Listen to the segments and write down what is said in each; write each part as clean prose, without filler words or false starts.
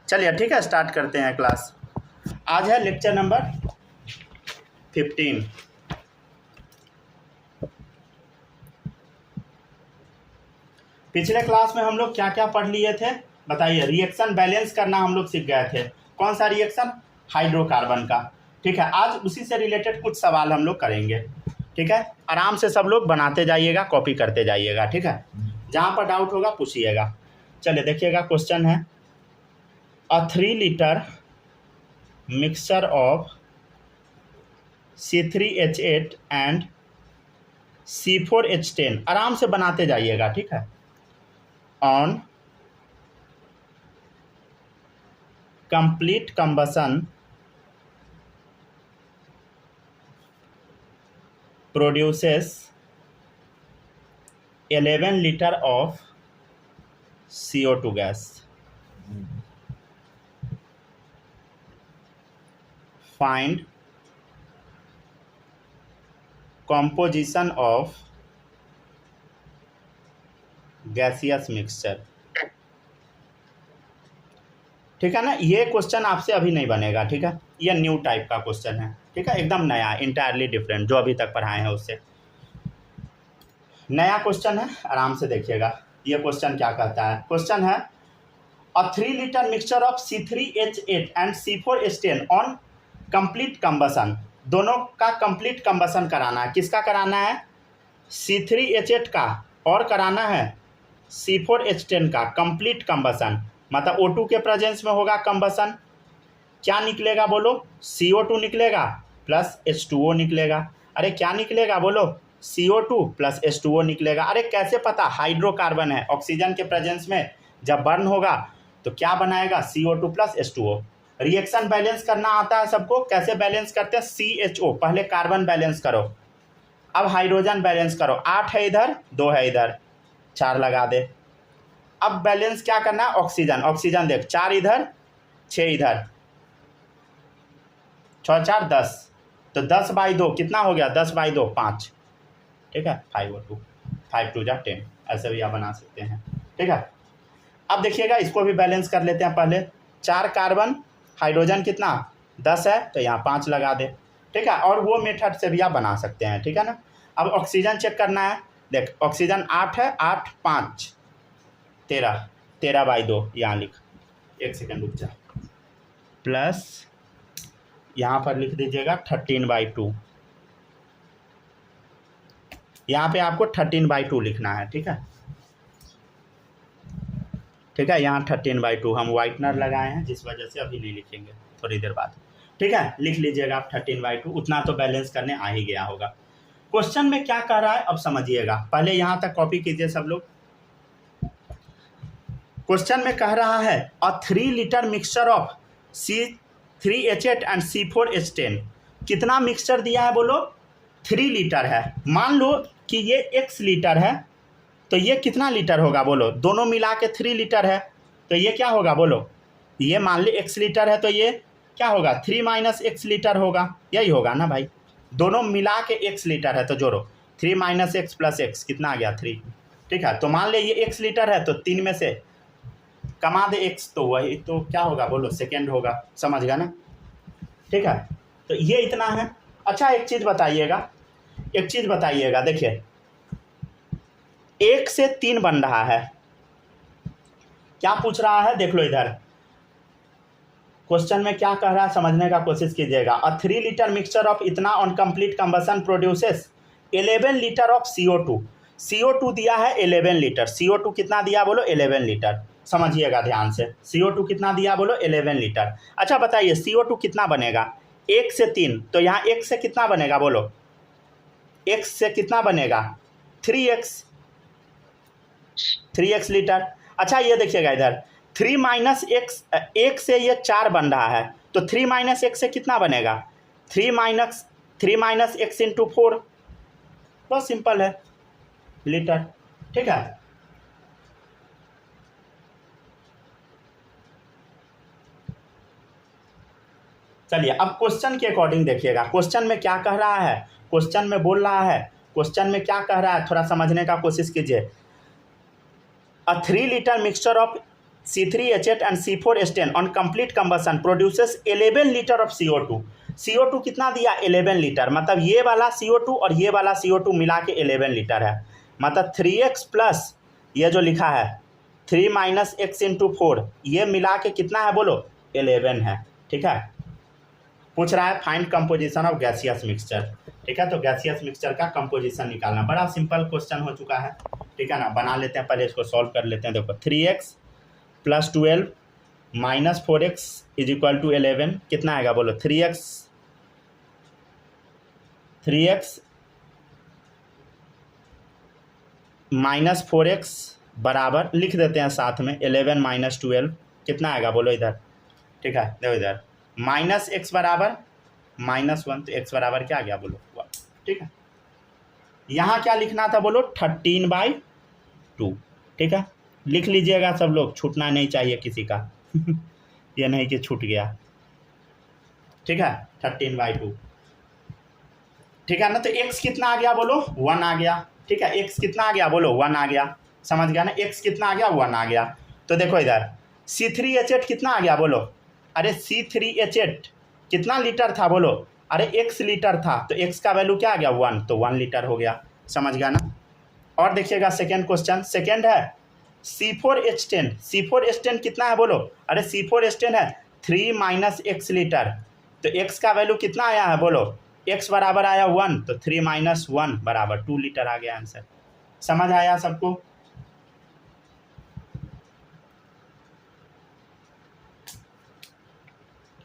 चलिए ठीक है, स्टार्ट करते हैं क्लास। आज है लेक्चर नंबर 15। पिछले क्लास में हम लोग क्या क्या पढ़ लिए थे बताइए। रिएक्शन बैलेंस करना हम लोग सीख गए थे। कौन सा रिएक्शन? हाइड्रोकार्बन का। ठीक है, आज उसी से रिलेटेड कुछ सवाल हम लोग करेंगे। ठीक है, आराम से सब लोग बनाते जाइएगा, कॉपी करते जाइएगा। ठीक है, जहाँ पर डाउट होगा पूछिएगा। चलिए देखिएगा, क्वेश्चन है a 3 liter mixture of C3H8 and C4H10। आराम से बनाते जाइएगा। ठीक है, on complete combustion produces 11 liter of CO2 gas। Find composition of gaseous mixture। ठीक है ना, ये क्वेश्चन आपसे अभी नहीं बनेगा। ठीक है, ये न्यू टाइप का क्वेश्चन है। ठीक है, एकदम नया, इंटायरली डिफरेंट जो अभी तक पढ़ाए हैं उससे नया क्वेश्चन है। आराम से देखिएगा ये क्वेश्चन क्या कहता है। क्वेश्चन है a 3 liter mixture of C3H8 and C4H10 on complete combustion. दोनों का कंप्लीट कंबसन कराना है। किसका कराना है? C3H8 का, और कराना है C4H10 का कंप्लीट कंबसन। मतलब O2 के प्रेजेंस में होगा कंबसन। क्या निकलेगा बोलो? CO2 निकलेगा प्लस H2O निकलेगा। अरे क्या निकलेगा बोलो? CO2 प्लस H2O निकलेगा। अरे कैसे पता? हाइड्रोकार्बन है, ऑक्सीजन के प्रेजेंस में जब बर्न होगा तो क्या बनाएगा? CO2 plus H2O। Reaction balance करना आता है सबको। कैसे बैलेंस करते हैं? CHO, पहले कार्बन बैलेंस करो, अब हाइड्रोजन बैलेंस करो। 8 है इधर, 2 है इधर, 4 लगा दे। अब बैलेंस क्या करना है? ऑक्सीजन। ऑक्सीजन देख, 4 इधर, 6 इधर, 6 4 10, तो 10/2 कितना हो गया? 10/2 5। ठीक है, 5 5 2 जा 10, ऐसे भी आप बना सकते हैं। ठीक है, अब देखिएगा इसको भी बैलेंस कर लेते हैं। पहले 4 कार्बन, हाइड्रोजन कितना? 10 है, तो यहाँ 5 लगा दे। ठीक है, और वो मेथड से भी आप बना सकते हैं। ठीक है ना। अब ऑक्सीजन चेक करना है। देख, ऑक्सीजन 8 है, 8 5 13, 13/2 यहाँ लिख। एक सेकंड रुक जा, प्लस यहाँ पर लिख दीजिएगा 13/2। यहाँ पे आपको 13/2 लिखना है। ठीक है, ठीक है, यहाँ 13/2 हम वाइटनर लगाए हैं, जिस वजह से अभी नहीं लिखेंगे, थोड़ी देर बाद। ठीक है, लिख लीजिएगा आप 13/2। उतना तो बैलेंस करने आ ही गया होगा। क्वेश्चन में क्या कह रहा है अब समझिएगा। पहले यहाँ तक कॉपी कीजिए सब लोग। क्वेश्चन में कह रहा है अ 3 liter mixture of C3H8 and C4H10। कितना मिक्सचर दिया है बोलो? 3 लीटर है। मान लो कि ये x लीटर है, तो ये कितना लीटर होगा बोलो? दोनों मिला के 3 लीटर है, तो ये क्या होगा बोलो? ये मान ली x लीटर है, तो ये क्या होगा? 3 - x लीटर होगा। यही होगा ना भाई, दोनों मिला के x लीटर है, तो जोड़ो 3 - x प्लस x कितना आ गया? 3। ठीक है, तो मान ले ये x लीटर है, तो 3 में से कमा दे x, तो वही तो क्या होगा बोलो? सेकेंड होगा। समझ गया ना। ठीक है, तो ये इतना है। अच्छा एक चीज़ बताइएगा, देखिए 1 से 3 बन रहा है। क्या पूछ रहा है? देख लो इधर क्वेश्चन में क्या कह रहा है, समझने का कोशिश कीजिएगा। अ 3 liter मिक्सचर ऑफ इतना on complete combustion produces 11 litre of CO2। CO2 दिया है 11 लीटर। CO2 कितना दिया बोलो? 11 लीटर। समझिएगा ध्यान से, CO2 कितना दिया बोलो? 11 लीटर। अच्छा बताइए CO2 कितना बनेगा? 1 से 3, तो यहाँ 1 से कितना बनेगा बोलो? 1 से कितना बनेगा? 3x litre. अच्छा ये देखिएगा इधर 3 - x, 1 से ये 4 बन रहा है, तो 3 - x से कितना बनेगा? 3 - x × 4। बहुत सिंपल है, लीटर। ठीक है, चलिए अब क्वेश्चन के अकॉर्डिंग देखिएगा। क्वेश्चन में क्या कह रहा है? क्वेश्चन में बोल रहा है, क्वेश्चन में क्या कह रहा है थोड़ा समझने का कोशिश कीजिए। अ 3 litre mixture of C3H8 and C4H10 on complete combustion produces 11 litre of CO2। CO2 कितना दिया? 11 लीटर। मतलब ये वाला CO2 और ये वाला CO2 मिला के 11 लीटर है। मतलब 3x प्लस ये जो लिखा है 3 माइनस एक्स इंटू 4, ये मिला के कितना है बोलो? 11 है। ठीक है, पूछ रहा है find composition of gaseous mixture. ठीक है, तो गैसियस मिक्सचर का कंपोजिशन निकालना बड़ा सिंपल क्वेश्चन हो चुका है। ठीक है ना, बना लेते हैं, पहले इसको सॉल्व कर लेते हैं। देखो 3x plus 12 minus 4x is equal to 11, कितना आएगा बोलो? 3x माइनस 4x बराबर लिख देते हैं साथ में 11 माइनस 12, कितना आएगा बोलो इधर? ठीक है, देखो इधर माइनस x बराबर -1, तो x बराबर क्या आ गया बोलो? 1। ठीक है, यहाँ क्या लिखना था बोलो? 13/2। ठीक है, लिख लीजिएगा सब लोग, छूटना नहीं चाहिए किसी का ये नहीं कि छूट गया। ठीक है, 13/2। ठीक है ना, तो x कितना आ गया बोलो? 1 आ गया। ठीक है, x कितना आ गया बोलो? 1 आ गया। समझ गया ना, x कितना आ गया? 1 आ गया। तो देखो इधर C3H8 कितना आ गया बोलो? अरे C3H8 कितना लीटर था बोलो? अरे x लीटर था, तो x का वैल्यू क्या आ गया? 1, तो 1 लीटर हो गया। समझ गया ना। और देखिएगा सेकेंड क्वेश्चन, सेकेंड है C4H10। C4H10 कितना है बोलो? अरे C4H10 है 3 माइनस एक्स लीटर, तो x का वैल्यू कितना आया है बोलो? x बराबर आया 1, तो 3 माइनस 1 बराबर 2 लीटर आ गया आंसर। समझ आया सबको?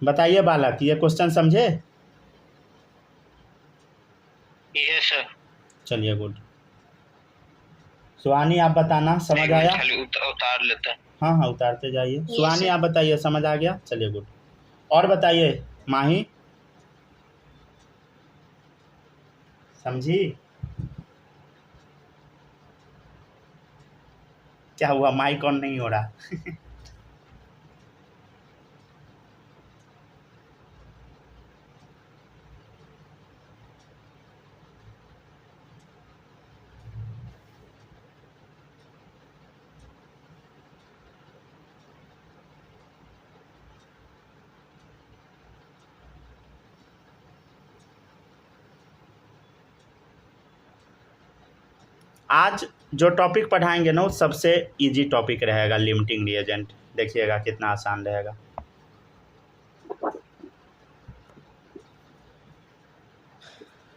बताइए बालक, ये क्वेश्चन समझे? Yes sir. चलिए गुड। सुहानी आप बताना, समझ आया? उतार लेते हैं। हाँ हाँ, उतारते जाइए। सुहानी आप बताइए, समझ आ गया? चलिए गुड। और बताइए माही, समझी? क्या हुआ, माइक ऑन नहीं हो रहा? आज जो टॉपिक पढ़ाएंगे ना वो सबसे इजी टॉपिक रहेगा, लिमिटिंग रिएजेंट। देखिएगा कितना आसान रहेगा।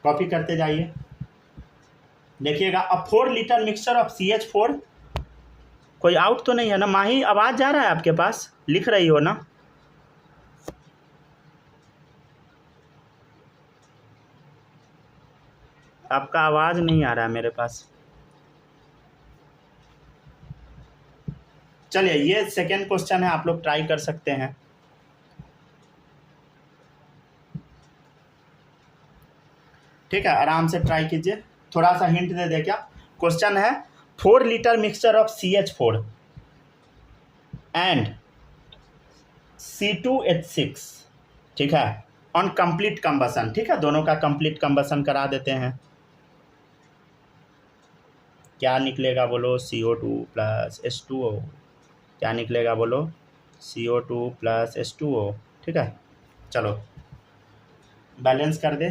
कॉपी करते जाइए। देखिएगा, अ 4 लीटर मिक्सचर ऑफ CH4। कोई आउट तो नहीं है ना माही? आवाज़ जा रहा है आपके पास? लिख रही हो ना? आपका आवाज़ नहीं आ रहा है मेरे पास। चलिए, ये सेकेंड क्वेश्चन है, आप लोग ट्राई कर सकते हैं। ठीक है, आराम से ट्राई कीजिए। थोड़ा सा हिंट दे दे क्या? क्वेश्चन है 4 litre mixture of CH4 and C2H6। ठीक है, ऑन कंप्लीट कंबसन। ठीक है, दोनों का कंप्लीट कंबसन करा देते हैं। क्या निकलेगा बोलो? CO2 plus H2O। क्या निकलेगा बोलो? CO2 plus H2O। ठीक है, चलो बैलेंस कर दे।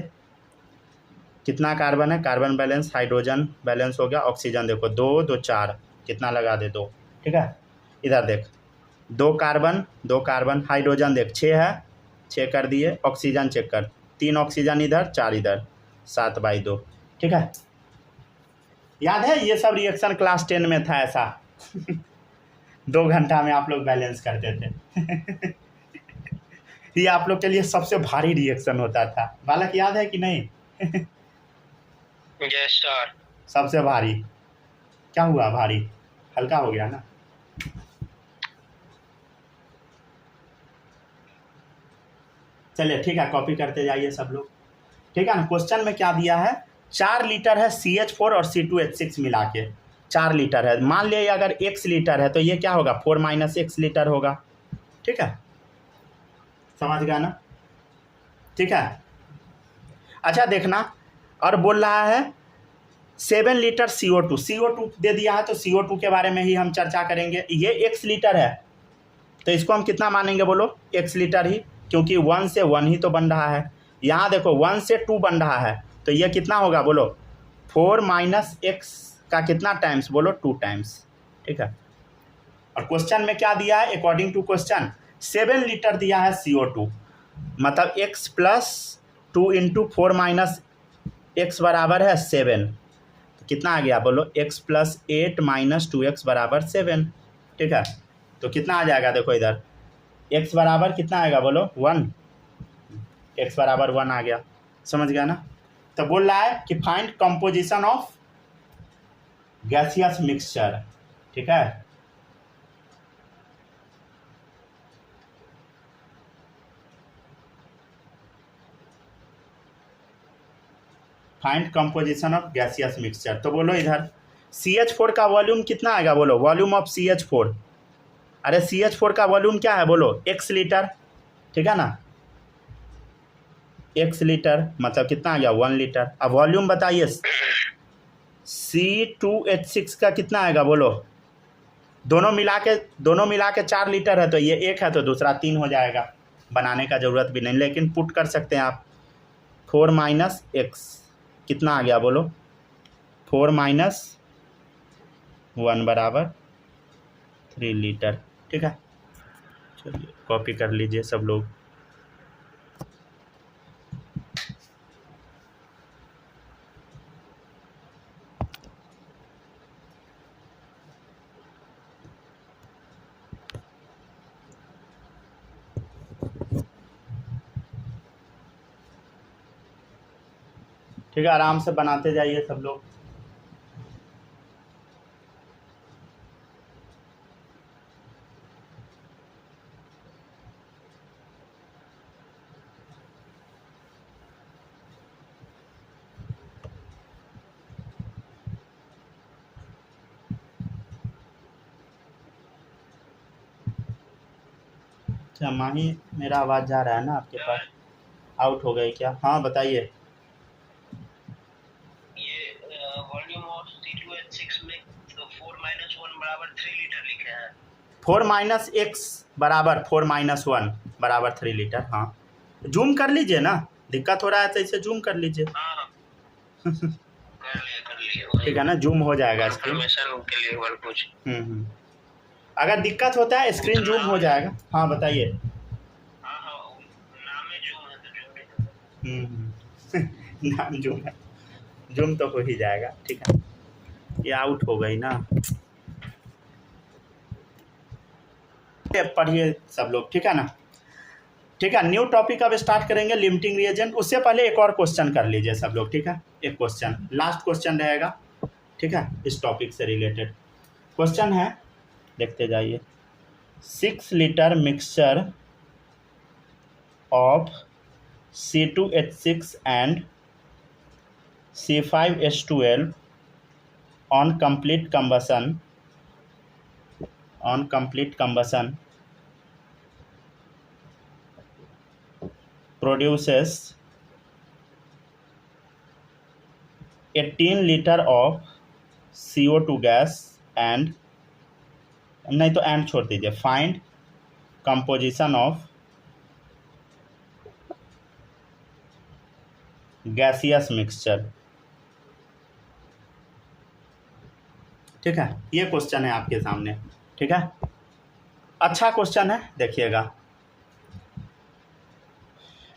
कितना कार्बन है? कार्बन बैलेंस, हाइड्रोजन बैलेंस हो गया। ऑक्सीजन देखो 2 2 4, कितना लगा दे? 2। ठीक है, इधर देख 2 कार्बन, हाइड्रोजन देख 6 है, 6 कर दिए। ऑक्सीजन चेक कर, 3 ऑक्सीजन इधर, 4 इधर, 7/2। ठीक है, याद है ये सब रिएक्शन क्लास 10 में था ऐसा 2 घंटा में आप लोग बैलेंस करते थे ये आप लोग के लिए सबसे भारी रिएक्शन होता था बालक, याद है कि नहीं? Yes sir. सबसे भारी। क्या हुआ भारी? हल्का हो गया ना? चलिए ठीक है, कॉपी करते जाइए सब लोग। ठीक है ना, क्वेश्चन में क्या दिया है? 4 लीटर है CH4 और C2H6 मिला के 4 लीटर है। मान लिया अगर x लीटर है तो ये क्या होगा? 4 माइनस x लीटर होगा। ठीक है, समझ गया ना? ठीक है, अच्छा देखना, और बोल रहा है 7 लीटर CO2 दे दिया है, तो CO2 के बारे में ही हम चर्चा करेंगे। ये x लीटर है, तो इसको हम कितना मानेंगे बोलो, x लीटर ही, क्योंकि 1 से 1 ही तो बन रहा है। यहाँ देखो 1 से 2 बन रहा है, तो ये कितना होगा बोलो, 4 माइनस एक्स का कितना टाइम्स बोलो, 2 टाइम्स। ठीक है, और क्वेश्चन में क्या दिया है, अकॉर्डिंग टू क्वेश्चन 7 लीटर दिया है CO2, मतलब x plus 2 into 4 minus x बराबर है 7, तो कितना आ गया बोलो, x प्लस 8 माइनस 2x बराबर 7। ठीक है, तो कितना आ जाएगा, देखो इधर x बराबर कितना आएगा बोलो, 1, x बराबर 1 आ गया, समझ गया ना। तो बोल रहा है कि find composition of gaseous mixture. ठीक है, find composition of gaseous mixture. तो बोलो इधर CH4 का वॉल्यूम कितना आएगा बोलो, वॉल्यूम ऑफ CH4, अरे CH4 का वॉल्यूम क्या है बोलो, x लीटर। ठीक है ना, x लीटर मतलब कितना आ गया, 1 लीटर। अब वॉल्यूम बताइए, C2H6 का कितना आएगा बोलो, दोनों मिला के 4 लीटर है, तो ये 1 है तो दूसरा 3 हो जाएगा, बनाने का ज़रूरत भी नहीं, लेकिन पुट कर सकते हैं आप। 4 माइनस एक्स कितना आ गया बोलो, 4 माइनस 1 बराबर 3 लीटर। ठीक है, चलिए कॉपी कर लीजिए सब लोग। ठीक है, आराम से बनाते जाइए सब लोग। अच्छा माही, मेरा आवाज़ जा रहा है ना आपके पास, आउट हो गई क्या? हाँ बताइए। वॉल्यूम ऑफ C2H6 में 4 माइनस 1 बराबर 3 लीटर लिखा है। 4 माइनस एक्स बराबर 4 माइनस 1 बराबर 3 लीटर। हाँ, जूम कर लीजिए ना, दिक्कत हो रहा है तो इसे जूम कर लीजिए। हाँ कर लिए ठीक है ना, जूम हो जाएगा स्क्रीन के लिए और कुछ। अगर दिक्कत होता है स्क्रीन जूम हो जाएगा। हाँ बताइए। नाम में जूम है तो जूम नाम जूम है, जूम तो हो ही जाएगा। ठीक है, ये आउट हो गई ना, पढ़िए सब लोग। ठीक है ना, ठीक है, न्यू टॉपिक अब स्टार्ट करेंगे, लिमिटिंग रिएजेंट। उससे पहले एक और क्वेश्चन कर लीजिए सब लोग। ठीक है, एक क्वेश्चन, लास्ट क्वेश्चन रहेगा। ठीक है, इस टॉपिक से रिलेटेड क्वेश्चन है, देखते जाइए। 6 litre mixture of C2H6 and C5H12 on complete combustion produces 18 liter of CO2 gas and, नहीं तो एंड छोड़ दीजिए, find composition of gaseous mixture. ठीक है, ये क्वेश्चन है आपके सामने। ठीक है, अच्छा क्वेश्चन है, देखिएगा।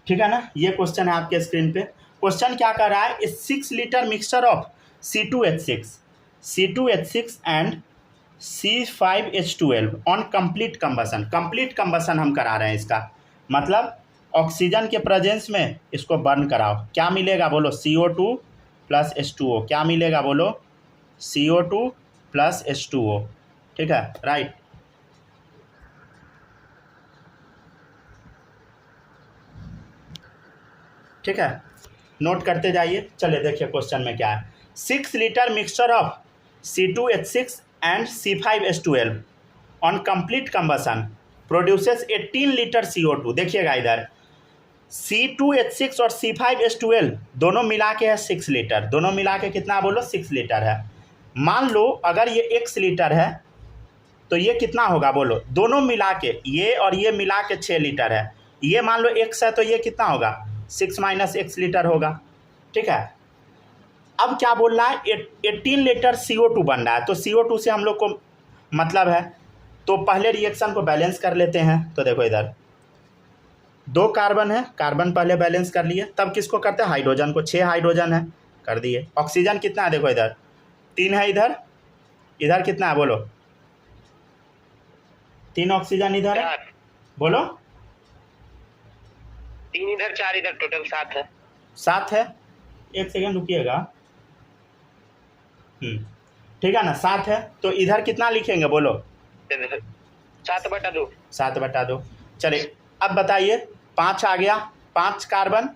ठीक है ना, ये क्वेश्चन है आपके स्क्रीन पे। क्वेश्चन क्या कर रहा है, 6 litre mixture of C2H6 and C5H12 on complete combustion. Complete combustion हम करा रहे हैं, इसका मतलब ऑक्सीजन के प्रेजेंस में इसको बर्न कराओ। क्या मिलेगा बोलो, CO2 प्लस H2O। क्या मिलेगा बोलो, CO2 प्लस H2O। ठीक है, राइट। ठीक है, नोट करते जाइए। चलिए देखिए क्वेश्चन में क्या है। 6 litre mixture of C2H6 and C5H12 on complete combustion produces 18 litre CO2। देखिएगा इधर, C2H6 और C5H12 दोनों मिला के है 6 लीटर, दोनों मिला के कितना बोलो, 6 लीटर है। मान लो अगर ये x लीटर है तो ये कितना होगा बोलो, दोनों मिला के ये और ये मिला के 6 लीटर है, ये मान लो x है तो ये कितना होगा 6 - x लीटर होगा, ठीक है। अब क्या बोल रहा है 18 लीटर CO2 बन रहा है, तो CO2 से हम लोग को मतलब है, तो पहले रिएक्शन को बैलेंस कर लेते हैं। तो देखो इधर 2 कार्बन है, कार्बन पहले बैलेंस कर लिए, तब किसको करते हैं हाइड्रोजन को, 6 हाइड्रोजन है कर दिए। ऑक्सीजन कितना है देखो इधर 3 है, इधर इधर कितना है बोलो 3 ऑक्सीजन इधर है, बोलो 3 इधर 4 इधर, टोटल 7 है। 7 है, एक सेकेंड रुकिएगा, ठीक है ना 7 है, तो इधर कितना लिखेंगे बोलो 7/2। 7/2। चलिए अब बताइए 5 आ गया, 5 कार्बन,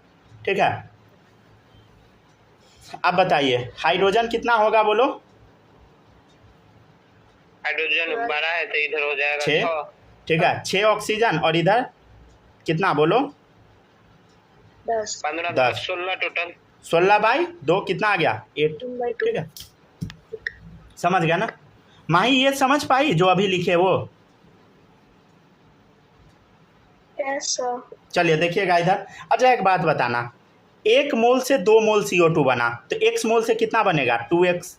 ठीक है। अब बताइए हाइड्रोजन कितना होगा बोलो, हाइड्रोजन 12 है तो इधर हो जाएगा 6, ठीक है 6 ऑक्सीजन, और इधर कितना बोलो 10, 15, 10, 16 टोटल, 16/2 कितना आ गया 8, ठीक है। समझ गया ना माही, ये समझ पाई जो अभी लिखे वो? चलिए देखिएगा इधर। अच्छा एक बात बताना, 1 मोल से 2 मोल CO2 बना, तो x मोल से कितना बनेगा 2x,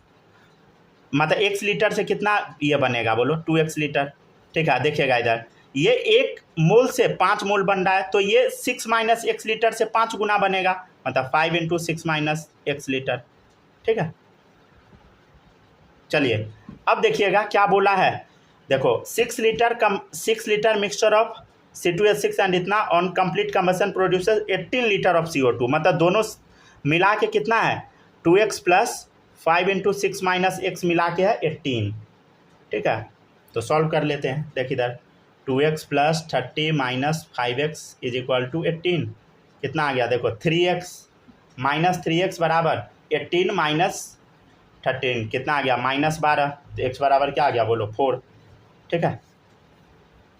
मतलब x लीटर से कितना ये बनेगा बोलो 2x लीटर, ठीक है। देखिएगा इधर ये 1 मोल से 5 मोल बन रहा है, तो ये 6 - x लीटर से 5 गुना बनेगा, मतलब 5 × 6 - x लीटर, ठीक है। चलिए अब देखिएगा क्या बोला है, देखो 6 litre mixture of C2H6 and इतना on complete combustion producer 18 litre of CO2, मतलब दोनों मिला के कितना है 2x + 5 × 6 - x मिला के है 18, ठीक है। तो सॉल्व कर लेते हैं, देख इधर 2x + 30 - 5x = 18, कितना आ गया देखो 3x - 3x बराबर 18 - 13 कितना आ गया -12, तो x बराबर क्या आ गया बोलो 4, ठीक है।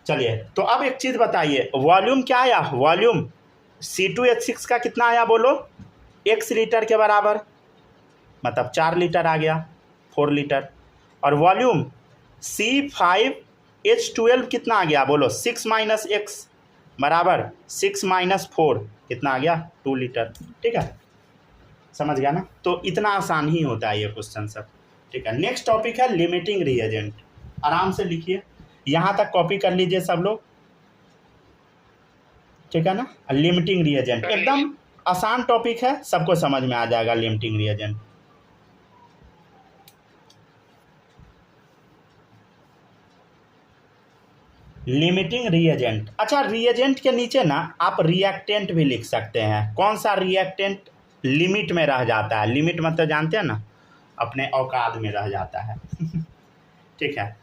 चलिए तो अब एक चीज़ बताइए, वॉल्यूम क्या आया, वॉल्यूम C2H6 का कितना आया बोलो x लीटर के बराबर, मतलब 4 लीटर आ गया 4 लीटर, और वॉल्यूम C5H12 कितना आ गया बोलो 6 - x बराबर 6 - 4 कितना आ गया 2 लीटर, ठीक है। समझ गया ना, तो इतना आसान ही होता है ये क्वेश्चन सब, ठीक है। नेक्स्ट टॉपिक है लिमिटिंग रिएजेंट, आराम से लिखिए, यहाँ तक कॉपी कर लीजिए सब लोग, ठीक है ना। लिमिटिंग रिएजेंट एकदम आसान टॉपिक है, सबको समझ में आ जाएगा लिमिटिंग रिएजेंट। लिमिटिंग रिएजेंट, अच्छा रिएजेंट के नीचे ना आप रिएक्टेंट भी लिख सकते हैं, कौन सा रिएक्टेंट लिमिट में रह जाता है, लिमिट मतलब जानते हैं ना अपने औकात में रह जाता है ठीक है,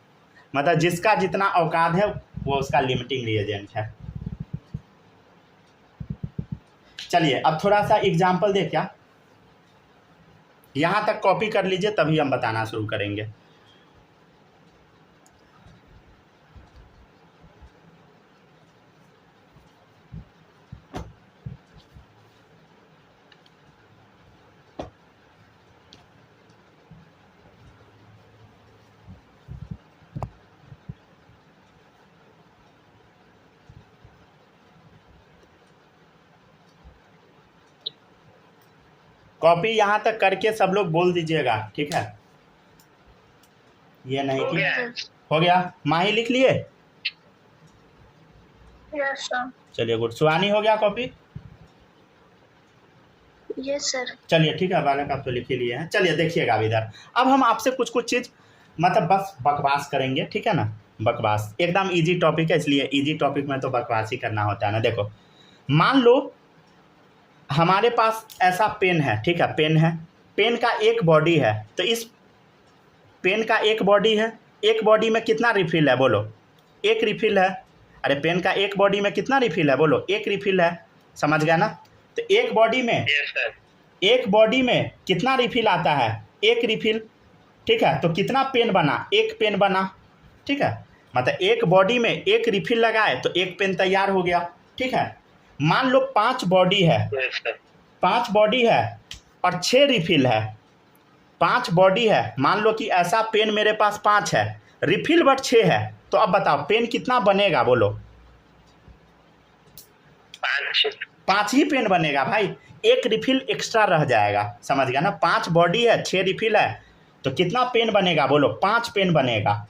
मतलब जिसका जितना औकात है वो उसका लिमिटिंग रिएजेंट है। चलिए अब थोड़ा सा एग्जाम्पल दे क्या, यहाँ तक कॉपी कर लीजिए तभी हम बताना शुरू करेंगे। कॉपी यहाँ तक करके सब लोग बोल दीजिएगा, ठीक है। ये नहीं कि हो गया, माही लिख लिए? Yes sir. चलिए गुड, सुहानी हो गया कॉपी? Yes sir. चलिए ठीक है, बालक आप तो लिख ही लिए हैं। चलिए देखिएगा अब इधर, अब हम आपसे कुछ कुछ चीज़ मतलब बस बकवास करेंगे, ठीक है ना, बकवास एकदम इजी टॉपिक है, इसलिए इजी टॉपिक में तो बकवास ही करना होता है ना। देखो मान लो हमारे पास ऐसा पेन है, ठीक है, पेन है, पेन का एक बॉडी है, तो इस पेन का एक बॉडी है, एक बॉडी में कितना रिफिल है बोलो, एक रिफिल है। अरे पेन का एक बॉडी में कितना रिफिल है बोलो, एक रिफिल है, समझ गया ना। तो एक बॉडी में एक बॉडी में कितना रिफिल आता है, एक रिफिल, ठीक है। तो कितना पेन बना, एक पेन बना, ठीक है, मतलब एक बॉडी में एक रिफिल लगाए तो एक पेन तैयार हो गया, ठीक है। मान लो 5 बॉडी है, 5 बॉडी है और 6 रिफिल है, 5 बॉडी है, मान लो कि ऐसा पेन मेरे पास 5 है, रिफिल बट 6 है, तो अब बताओ पेन कितना बनेगा बोलो। 5 ही पेन बनेगा भाई, एक रिफिल एक्स्ट्रा रह जाएगा, समझ गया ना। 5 बॉडी है, 6 रिफिल है, तो कितना पेन बनेगा बोलो, 5 पेन बनेगा,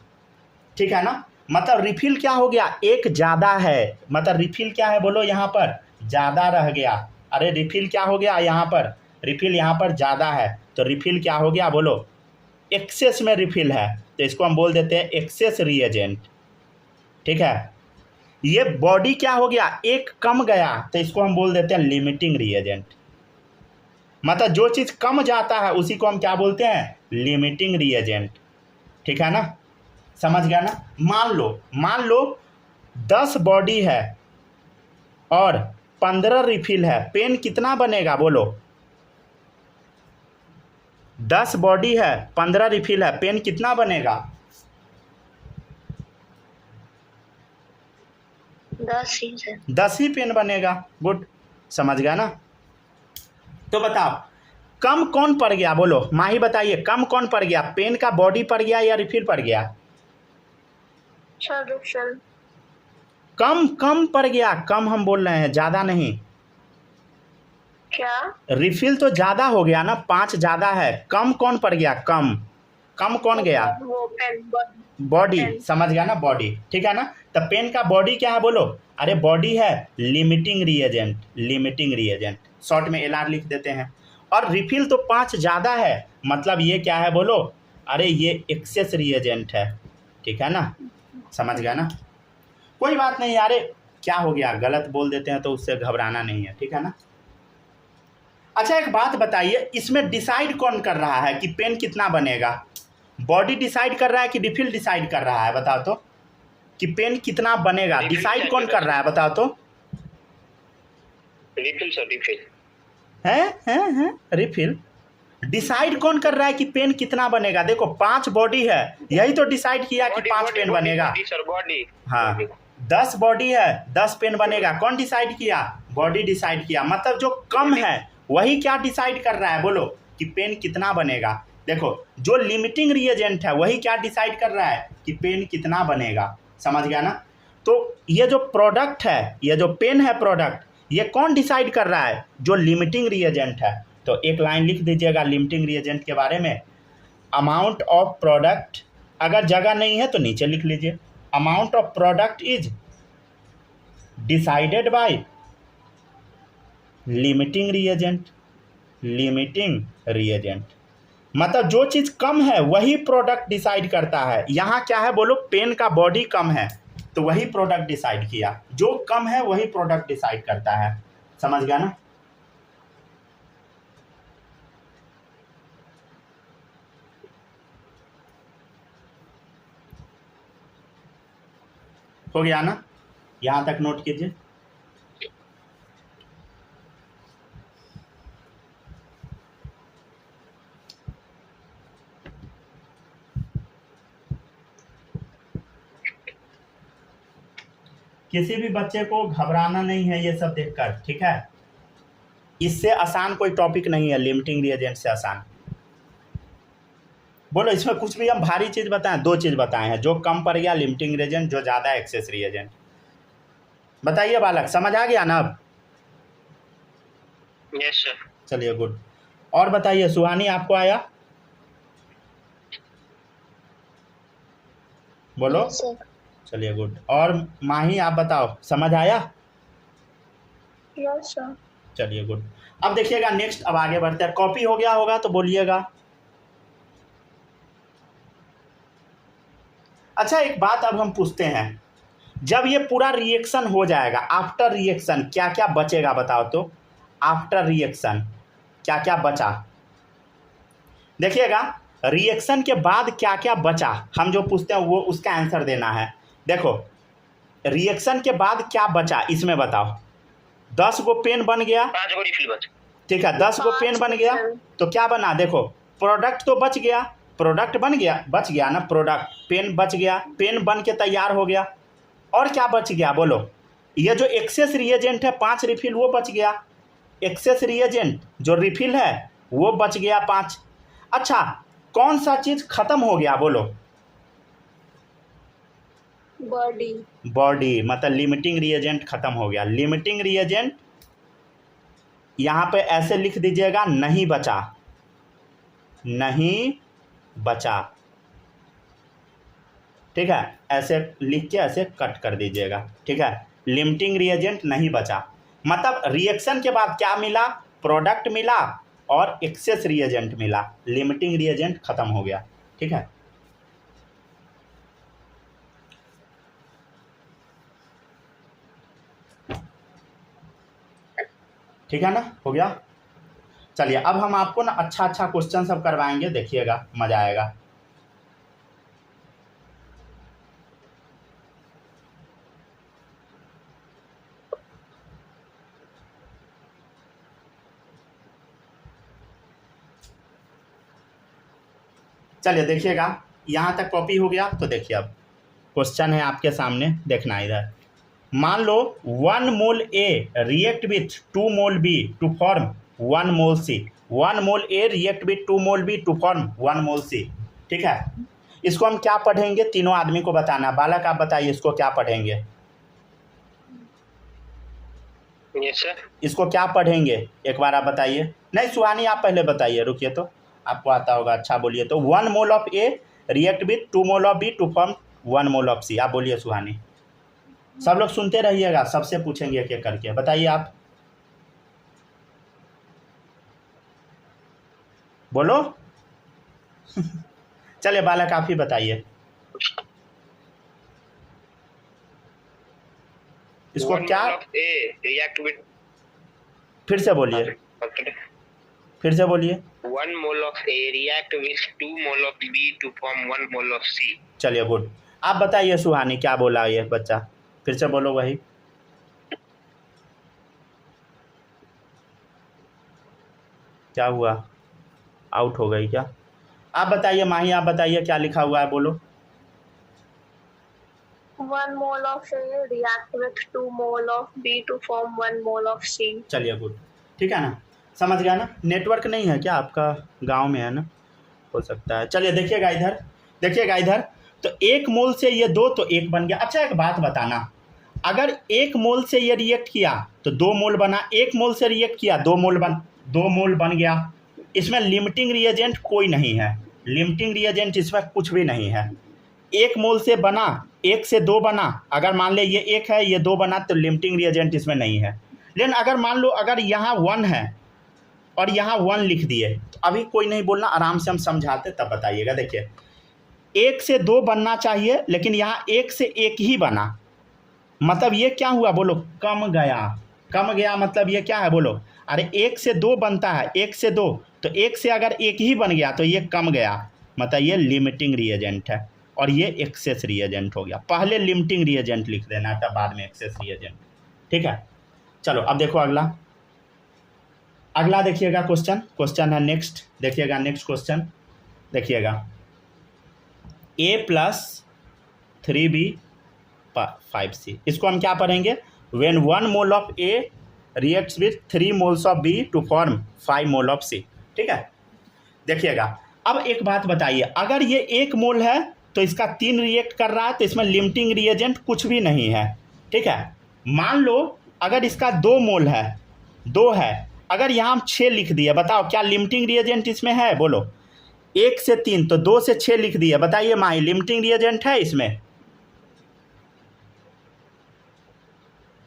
ठीक है ना। मतलब रिफिल क्या हो गया, एक ज़्यादा है, मतलब रिफिल क्या है बोलो, यहाँ पर ज़्यादा रह गया। अरे रिफिल क्या हो गया यहाँ पर, रिफिल यहाँ पर ज़्यादा है, तो रिफिल क्या हो गया बोलो, एक्सेस में रिफिल है, तो इसको हम बोल देते हैं एक्सेस रिएजेंट, ठीक है। ये बॉडी क्या हो गया, एक कम गया, तो इसको हम बोल देते हैं लिमिटिंग रिएजेंट। मतलब जो चीज़ कम जाता है उसी को हम क्या बोलते हैं, लिमिटिंग रिएजेंट, ठीक है ना, समझ गया ना। मान लो 10 बॉडी है और 15 रिफिल है, पेन कितना बनेगा बोलो। 10 बॉडी है, 15 रिफिल है, पेन कितना बनेगा, 10 ही सर। 10 ही पेन बनेगा, गुड, समझ गया ना। तो बताओ कम कौन पड़ गया बोलो, माही बताइए, कम कौन पड़ गया, पेन का बॉडी पड़ गया या रिफिल पड़ गया। सर कम पड़ गया, कम हम बोल रहे हैं, ज़्यादा नहीं। क्या, रिफिल तो ज़्यादा हो गया ना, 5 ज़्यादा है, कम कौन पड़ गया, कम कौन गया, वो पेन बॉडी, पेन। समझ गया ना, बॉडी, ठीक है ना। तो पेन का बॉडी क्या है बोलो, अरे बॉडी है लिमिटिंग रिएजेंट, शॉर्ट में LR लिख देते हैं। और रिफिल तो 5 ज़्यादा है, मतलब ये क्या है बोलो, अरे ये एक्सेस रिएजेंट है, ठीक है ना, समझ गया ना। कोई बात नहीं यार, क्या हो गया, गलत बोल देते हैं तो उससे घबराना नहीं है, ठीक है ना। अच्छा एक बात बताइए, इसमें डिसाइड कौन कर रहा है कि पेन कितना बनेगा, बॉडी डिसाइड कर रहा है कि रिफिल डिसाइड कर रहा है, बताओ तो, कि पेन कितना बनेगा, डिसाइड कौन कर रहा है बताओ तो। रिफिल सर, रिफिल है रिफिल डिसाइड कौन कर रहा है कि पेन कितना बनेगा। देखो 5 बॉडी है, यही तो डिसाइड किया कि 5 पेन बनेगा। सर बॉडी, हाँ 10 बॉडी है, 10 पेन बनेगा, कौन डिसाइड किया, बॉडी डिसाइड किया। मतलब जो कम है वही क्या डिसाइड कर रहा है बोलो, कि पेन कितना बनेगा। देखो जो लिमिटिंग रिएजेंट है वही क्या डिसाइड कर रहा है कि पेन कितना बनेगा, समझ गया ना। तो ये जो प्रोडक्ट है, ये जो पेन है प्रोडक्ट, ये कौन डिसाइड कर रहा है, जो लिमिटिंग रिएजेंट है। तो एक लाइन लिख दीजिएगा लिमिटिंग रिएजेंट के बारे में, अमाउंट ऑफ प्रोडक्ट, अगर जगह नहीं है तो नीचे लिख लीजिए, amount of product is decided by limiting reagent. मतलब जो चीज़ कम है वही प्रोडक्ट डिसाइड करता है। यहाँ क्या है बोलो, पेन का बॉडी कम है तो वही प्रोडक्ट डिसाइड किया, जो कम है वही प्रोडक्ट डिसाइड करता है, समझ गया ना। हो गया ना, यहाँ तक नोट कीजिए। किसी भी बच्चे को घबराना नहीं है ये सब देखकर, ठीक है। इससे आसान कोई टॉपिक नहीं है, लिमिटिंग रिएजेंट से आसान। बोलो इसमें कुछ भी हम भारी चीज़ बताएं, 2 चीज़ बताए हैं, जो कम पड़ गया लिमिटिंग रिएजेंट, जो ज़्यादा एक्सेस रिएजेंट। बताइए बालक, समझ आ गया ना अब। Yes sir. चलिए गुड। और बताइए सुहानी, आपको आया, बोलो। सर। चलिए गुड। और माही आप बताओ, समझ आया। Yes sir. चलिए गुड। अब देखिएगा नेक्स्ट, अब आगे बढ़ते हैं। कॉपी हो गया होगा तो बोलिएगा। अच्छा एक बात अब हम पूछते हैं, जब ये पूरा रिएक्शन हो जाएगा, आफ्टर रिएक्शन क्या क्या बचेगा बताओ तो। आफ्टर रिएक्शन क्या क्या बचा, देखिएगा रिएक्शन के बाद क्या क्या बचा, हम जो पूछते हैं वो उसका आंसर देना है। देखो रिएक्शन के बाद क्या बचा इसमें बताओ। 10 गो पेन बन गया, 5 गो रिफिल बच, ठीक है, 10 गो पेन बन गया, तो क्या बना, देखो प्रोडक्ट तो बच गया, प्रोडक्ट बच गया ना, प्रोडक्ट पेन बच गया, पेन बन के तैयार हो गया। और क्या बच गया बोलो, ये जो एक्सेस रिएजेंट है 5 रिफिल वो बच गया, एक्सेस रिएजेंट जो रिफिल है वो बच गया 5। अच्छा कौन सा चीज़ खत्म हो गया बोलो, बॉडी। बॉडी मतलब लिमिटिंग रिएजेंट खत्म हो गया। लिमिटिंग रिएजेंट यहाँ पे ऐसे लिख दीजिएगा, नहीं बचा, नहीं बचा, ठीक है, ऐसे लिख के ऐसे कट कर दीजिएगा, ठीक है। लिमिटिंग रिएजेंट नहीं बचा मतलब रिएक्शन के बाद क्या मिला, प्रोडक्ट मिला और एक्सेस रिएजेंट मिला, लिमिटिंग रिएजेंट खत्म हो गया, ठीक है। ठीक है ना, हो गया। चलिए अब हम आपको ना अच्छा क्वेश्चन सब करवाएंगे, देखिएगा मजा आएगा। चलिए देखिएगा, यहाँ तक कॉपी हो गया तो देखिए अब क्वेश्चन है आपके सामने, देखना इधर। मान लो 1 mole A react with 2 mole B to form 1 mole C. 1 mole A react with 2 mole B to form 1 mole C, ठीक है। इसको हम क्या पढ़ेंगे, तीनों आदमी को बताना। बालक आप बताइए इसको क्या पढ़ेंगे। Yes sir. इसको क्या पढ़ेंगे एक बार आप बताइए। नहीं सुहानी आप पहले बताइए, रुकिए तो आपको आता होगा, अच्छा बोलिए तो। 1 mole of A react with 2 mole of B to form 1 mole of C. आप बोलिए सुहानी, सब लोग सुनते रहिएगा, सबसे पूछेंगे एक एक करके, बताइए आप बोलो। चलिए बालक आप ही बताइए इसको क्या। रिएक्ट विथ, फिर से बोलिए, फिर से बोलिए। 1 mole of A react with 2 mole of B to form 1 mole of C. चलिए गुड। आप बताइए सुहानी क्या बोला ये बच्चा, फिर से बोलो वही। क्या हुआ, आउट हो गई क्या? आप बताइए माही, आप बताइए क्या लिखा हुआ है, बोलो। 1 mole of A react with 2 mole of B to form 1 mole of C. चलिए गुड, ठीक है ना, समझ गया ना। नेटवर्क नहीं है क्या आपका, गांव में है ना, हो सकता है। चलिए देखिएगा इधर, देखिएगा इधर, तो 1 मोल से ये 2 तो 1 बन गया। अच्छा एक बात बताना, अगर 1 मोल से ये रिएक्ट किया तो 2 मोल बना, 1 मोल से रिएक्ट किया 2 मोल बन गया। इसमें लिमिटिंग रिएजेंट कोई नहीं है, लिमिटिंग रिएजेंट इसमें कुछ भी नहीं है। 1 मोल से बना, 1 से 2 बना, अगर मान ले ये 1 है ये 2 बना तो लिमिटिंग रिएजेंट इसमें नहीं है। लेकिन अगर मान लो अगर यहाँ 1 है और यहाँ 1 लिख दिए, तो अभी कोई नहीं बोलना, आराम से हम समझाते तब बताइएगा। देखिए 1 से 2 बनना चाहिए लेकिन यहाँ 1 से 1 ही बना, मतलब ये क्या हुआ बोलो, कम गया। कम गया मतलब ये क्या है बोलो, अरे 1 से 2 बनता है, 1 से 2, तो 1 से अगर 1 ही बन गया तो ये कम गया, मतलब ये लिमिटिंग रिएजेंट है और ये एक्सेस रिएजेंट हो गया। पहले लिमिटिंग रिएजेंट लिख देना तब बाद में एक्सेस रिएजेंट, ठीक है। चलो अब देखो अगला, अगला देखिएगा क्वेश्चन है नेक्स्ट, देखिएगा नेक्स्ट क्वेश्चन, देखिएगा a + 3b 5c। इसको हम क्या पढ़ेंगे, when 1 mole of a reacts with 3 moles of b to form 5 mole of c, ठीक है। देखिएगा अब एक बात बताइए, अगर ये 1 मोल है तो इसका 3 रिएक्ट कर रहा है तो इसमें लिमिटिंग रिएजेंट कुछ भी नहीं है, ठीक है। मान लो अगर इसका 2 मोल है, 2 है, अगर यहाँ हम 6 लिख दिए, बताओ क्या लिमिटिंग रिएजेंट इसमें है, बोलो। 1 से 3 तो 2 से 6 लिख दिए, बताइए माही लिमिटिंग रिएजेंट है इसमें,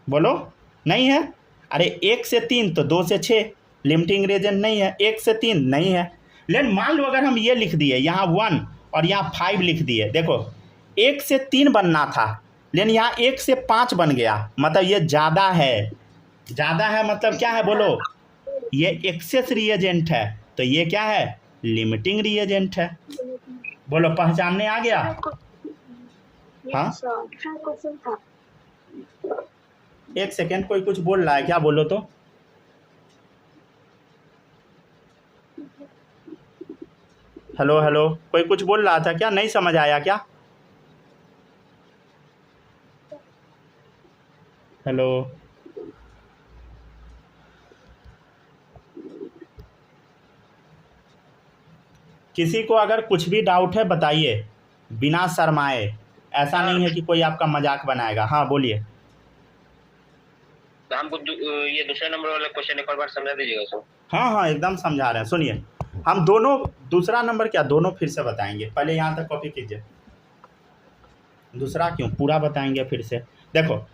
बोलो। नहीं है, अरे 1 से 3 तो 2 से 6 लिमिटिंग रिएजेंट नहीं है, 1 से 3 नहीं है। लेकिन मान लो अगर हम ये लिख दिए, यहाँ 1 और यहाँ 5 लिख दिए, देखो 1 से 3 बनना था लेकिन यहाँ 1 से 5 बन गया, मतलब ये ज़्यादा है। ज़्यादा है मतलब क्या है बोलो, ये एक्सेस रिएजेंट है, तो ये क्या है, लिमिटिंग रिएजेंट है। बोलो पहचानने आ गया। हाँ एक सेकेंड, कोई कुछ बोल रहा है क्या, बोलो तो। हेलो हेलो, कोई कुछ बोल रहा था क्या, नहीं समझ आया क्या? हेलो, किसी को अगर कुछ भी डाउट है बताइए, बिना शर्माए, ऐसा नहीं है कि कोई आपका मजाक बनाएगा। हाँ बोलिए। तो हमको ये दूसरे नंबर वाला क्वेश्चन एक और बार समझा दीजिएगा सर। हाँ हाँ एकदम समझा रहे हैं, सुनिए। हम दोनों, दूसरा नंबर क्या, दोनों फिर से बताएंगे। पहले यहाँ तक कॉपी कीजिए। दूसरा क्यों, पूरा बताएंगे फिर से। देखो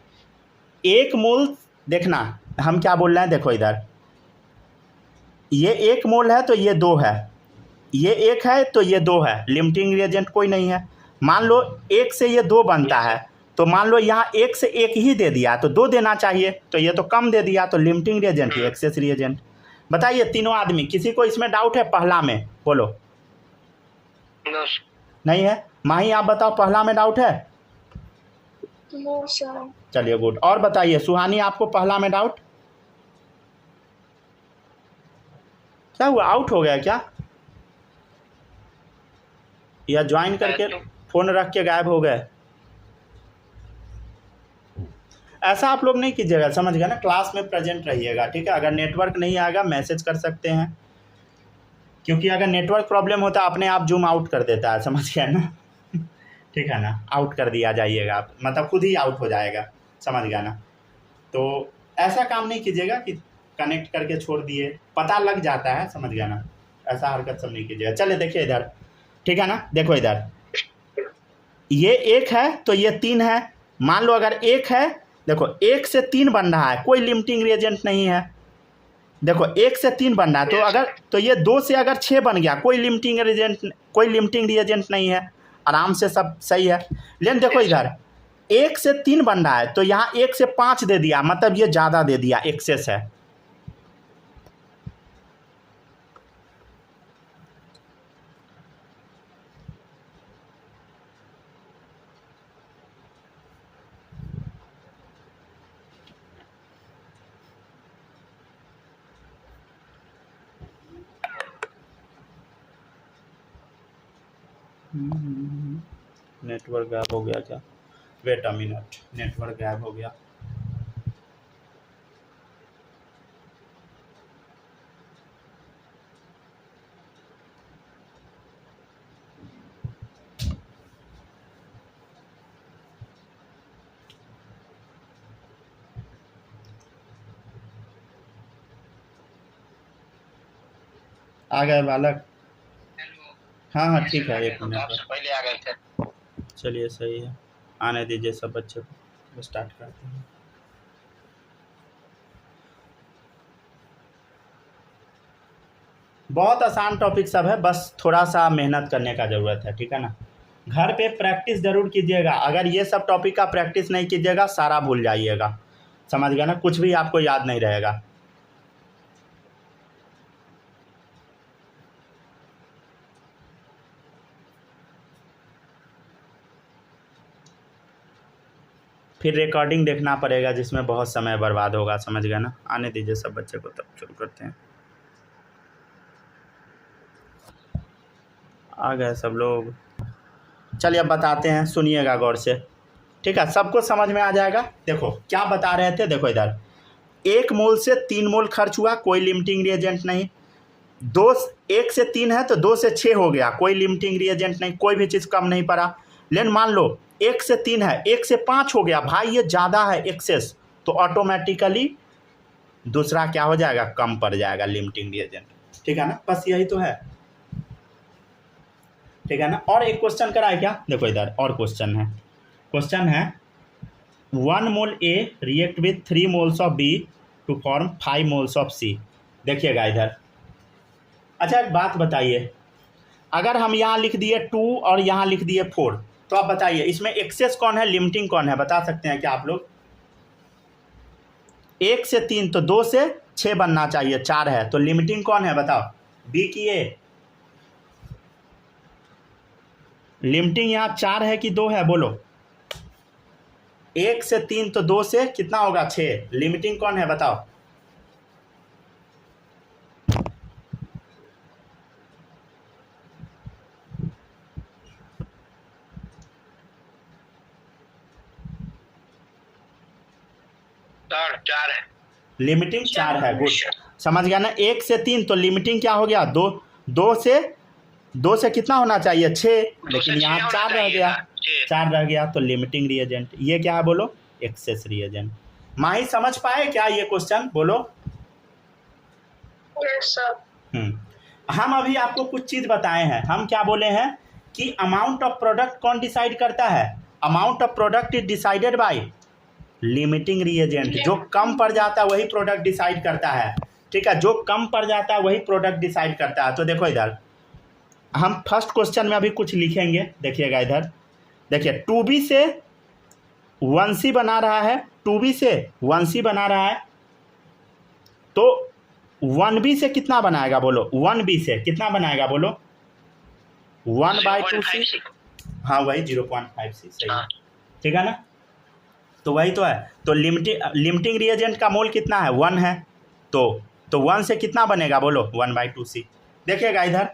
एक मोल, देखना हम क्या बोल रहे हैं, देखो इधर ये 1 मोल है तो ये 2 है, ये 1 है तो ये 2 है, लिमिटिंग रिएजेंट कोई नहीं है। मान लो 1 से ये 2 बनता है, तो मान लो यहाँ 1 से 1 ही दे दिया तो 2 देना चाहिए, तो ये तो कम दे दिया, तो लिमिटिंग रिएजेंट ही एक्सेस रिएजेंट। बताइए तीनों आदमी, किसी को इसमें डाउट है पहला में, बोलो। नहीं है। माही आप बताओ, पहला में डाउट है? No sir. चलिए गुड। और बताइए सुहानी, आपको पहला में डाउट? क्या हुआ, आउट हो गया क्या, या ज्वाइन करके फोन रख के गायब हो गए? ऐसा आप लोग नहीं कीजिएगा, समझ गए ना। क्लास में प्रेजेंट रहिएगा, ठीक है। अगर नेटवर्क नहीं आएगा मैसेज कर सकते हैं, क्योंकि अगर नेटवर्क प्रॉब्लम होता है अपने आप जूम आउट कर देता है, समझ गया ना। ठीक है ना, आउट कर दिया जाइएगा आप, मतलब खुद ही आउट हो जाएगा, समझ गया ना। तो ऐसा काम नहीं कीजिएगा कि कनेक्ट करके छोड़ दिए, पता लग जाता है, समझ गया ना। ऐसा हरकत सब नहीं कीजिएगा। चलिए देखिए इधर, ठीक है ना। देखो इधर ये 1 है तो ये 3 है। मान लो अगर 1 है, देखो 1 से 3 बन रहा है, कोई लिमिटिंग रिएजेंट नहीं है। देखो 1 से 3 बन रहा है, तो अगर तो ये 2 से अगर 6 बन गया, कोई लिमिटिंग रिएजेंट नहीं है, आराम से सब सही है। लेकिन देखो इधर 1 से 3 बन रहा है, तो यहाँ 1 से 5 दे दिया, मतलब ये ज़्यादा दे दिया, एक्सेस है। नेटवर्क गायब हो गया क्या? वेट अ मिनट, नेटवर्क गायब हो गया। आ गए बालक? हाँ हाँ ठीक है, 1 मिनट पहले आ गए थे। चलिए सही है, आने दीजिए सब बच्चे को, स्टार्ट करते हैं। बहुत आसान टॉपिक सब है, बस थोड़ा सा मेहनत करने का ज़रूरत है, ठीक है ना। घर पे प्रैक्टिस ज़रूर कीजिएगा। अगर ये सब टॉपिक का प्रैक्टिस नहीं कीजिएगा सारा भूल जाइएगा, समझ गया ना, कुछ भी आपको याद नहीं रहेगा। फिर रिकॉर्डिंग देखना पड़ेगा जिसमें बहुत समय बर्बाद होगा, समझ गया ना। आने दीजिए सब बच्चे को, तब शुरू करते हैं। आ गए सब लोग? चलिए अब बताते हैं, सुनिएगा गौर से, ठीक है। सबको समझ में आ जाएगा। देखो क्या बता रहे थे, देखो इधर 1 मोल से 3 मोल खर्च हुआ, कोई लिमिटिंग रिएजेंट नहीं। 1 से 3 है तो 2 से 6 हो गया, कोई लिमिटिंग रिएजेंट नहीं, कोई भी चीज़ कम नहीं पड़ा। लेकिन मान लो 1 से 3 है, 1 से 5 हो गया, भाई ये ज़्यादा है एक्सेस, तो ऑटोमेटिकली दूसरा क्या हो जाएगा, कम पड़ जाएगा लिमिटिंग रिएजेंट, ठीक है ना। बस यही तो है, ठीक है ना। और एक क्वेश्चन कराए क्या, देखो इधर और क्वेश्चन है 1 mole A react with 3 moles of B to form 5 moles of C। देखिएगा इधर। अच्छा एक बात बताइए, अगर हम यहाँ लिख दिए 2 और यहाँ लिख दिए 4, तो आप बताइए इसमें एक्सेस कौन है, लिमिटिंग कौन है, बता सकते हैं क्या आप लोग? 1 से 3 तो 2 से 6 बनना चाहिए, 4 है, तो लिमिटिंग कौन है बताओ, B की A? लिमिटिंग यहाँ 4 है कि 2 है, बोलो। 1 से 3 तो 2 से कितना होगा, 6, लिमिटिंग कौन है बताओ? सर 4 है, लिमिटिंग 4 है, गुड, समझ गया ना। 1 से 3 तो लिमिटिंग क्या हो गया, 2 से कितना होना चाहिए, 6, लेकिन यहाँ 4 रह गया, 4 रह गया तो लिमिटिंग रिएजेंट। ये क्या है बोलो? Access reagent. माही समझ पाए क्या ये क्वेश्चन? बोलो। Yes, sir. हम अभी आपको कुछ चीज बताए हैं। हम क्या बोले हैं कि अमाउंट ऑफ प्रोडक्ट कौन डिसाइड करता है? Amount of product is decided by limiting reagent. जो कम पड़ जाता है वही प्रोडक्ट डिसाइड करता है, ठीक है? जो कम पड़ जाता है वही प्रोडक्ट डिसाइड करता है। तो देखो इधर हम फर्स्ट क्वेश्चन में अभी कुछ लिखेंगे, देखिएगा इधर। देखिए 2b से 1c बना रहा है, 2b से 1c बना रहा है, तो 1b से कितना बनाएगा बोलो? 1b से कितना बनाएगा बोलो? 1/2c। हाँ वही 0.5c, सही है, ठीक है ना? तो वही तो है। तो लिमिटिंग रिएजेंट का मोल कितना है? 1 है। तो 1 से कितना बनेगा बोलो? 1/2c। देखिएगा इधर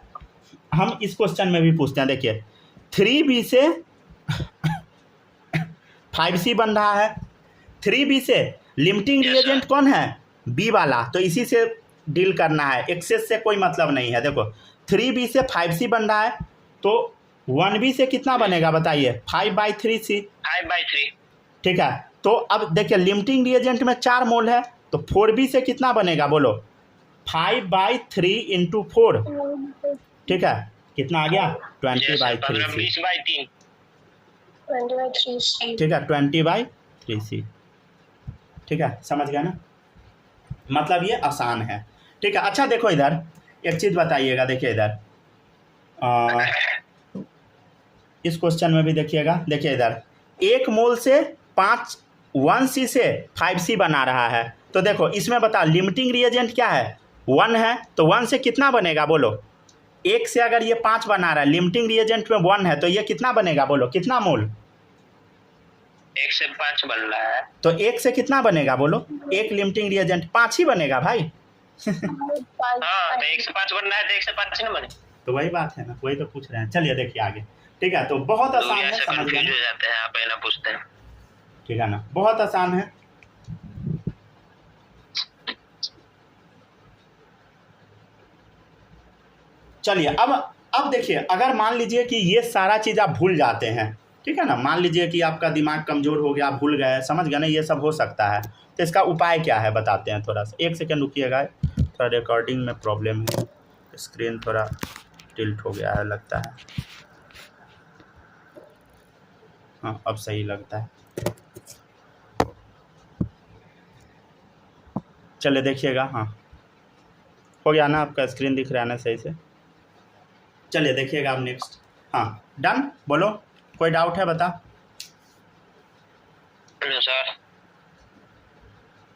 हम इस क्वेश्चन में भी पूछते हैं। देखिए 3b से 5c बन रहा है। 3b से लिमिटिंग रिएजेंट कौन है? b वाला। तो इसी से डील करना है, एक्सेस से कोई मतलब नहीं है। देखो 3b से 5c बन रहा है, तो 1b से कितना बनेगा बताइए? 5/3c। 5/3। ठीक है। तो अब देखिए लिमिटिंग रिएजेंट में 4 मोल है, तो 4b से कितना बनेगा बोलो? 5/3 × 4, ठीक है? कितना आ गया? 20/3c, 20/3। 20/3c. ठीक है? 20/3c, ठीक है? समझ गया ना? मतलब ये आसान है, ठीक है? अच्छा देखो इधर एक चीज़ बताइएगा। देखिए इधर इस क्वेश्चन में भी देखिएगा। देखिए इधर 1 मोल से 1c से 5c बना रहा है। तो देखो इसमें बता लिमिटिंग रिएजेंट क्या है? 1 है। तो 1 से कितना बनेगा बोलो? 1 से अगर ये 5 बना रहा है, लिमिटिंग रिएजेंट में 1 है, तो ये कितना बनेगा बोलो? कितना मोल? 1 से 5 बन रहा है, तो 1 से कितना बनेगा बोलो? 1 लिमिटिंग रिएजेंट 5 ही बनेगा भाई। हाँ तो 1 से 5 बन रहा है, तो 1 से 5 नहीं बने। तो वही बात है ना, वही तो पूछ रहे हैं। चलिए देखिए आगे, ठीक है? तो बहुत आसान है, समझ गए कंफ्यूज ना? हो जाते हैं, आप पहले पूछते हैं। ठीक है ना? बहुत आसान है। चलिए अब देखिए, अगर मान लीजिए कि ये सारा चीज़ आप भूल जाते हैं, ठीक है ना? मान लीजिए कि आपका दिमाग कमज़ोर हो गया, आप भूल गए, समझ गए ना? ये सब हो सकता है। तो इसका उपाय क्या है बताते हैं। थोड़ा सा 1 सेकेंड रुकिएगा, थोड़ा रिकॉर्डिंग में प्रॉब्लम है, स्क्रीन थोड़ा टिल्ट हो गया है लगता है। हाँ अब सही लगता है। चलिए देखिएगा, हाँ हो गया ना? आपका स्क्रीन दिख रहा है ना सही से? चलिए देखिएगा आप नेक्स्ट। हाँ डन, बोलो कोई डाउट है? बता। सर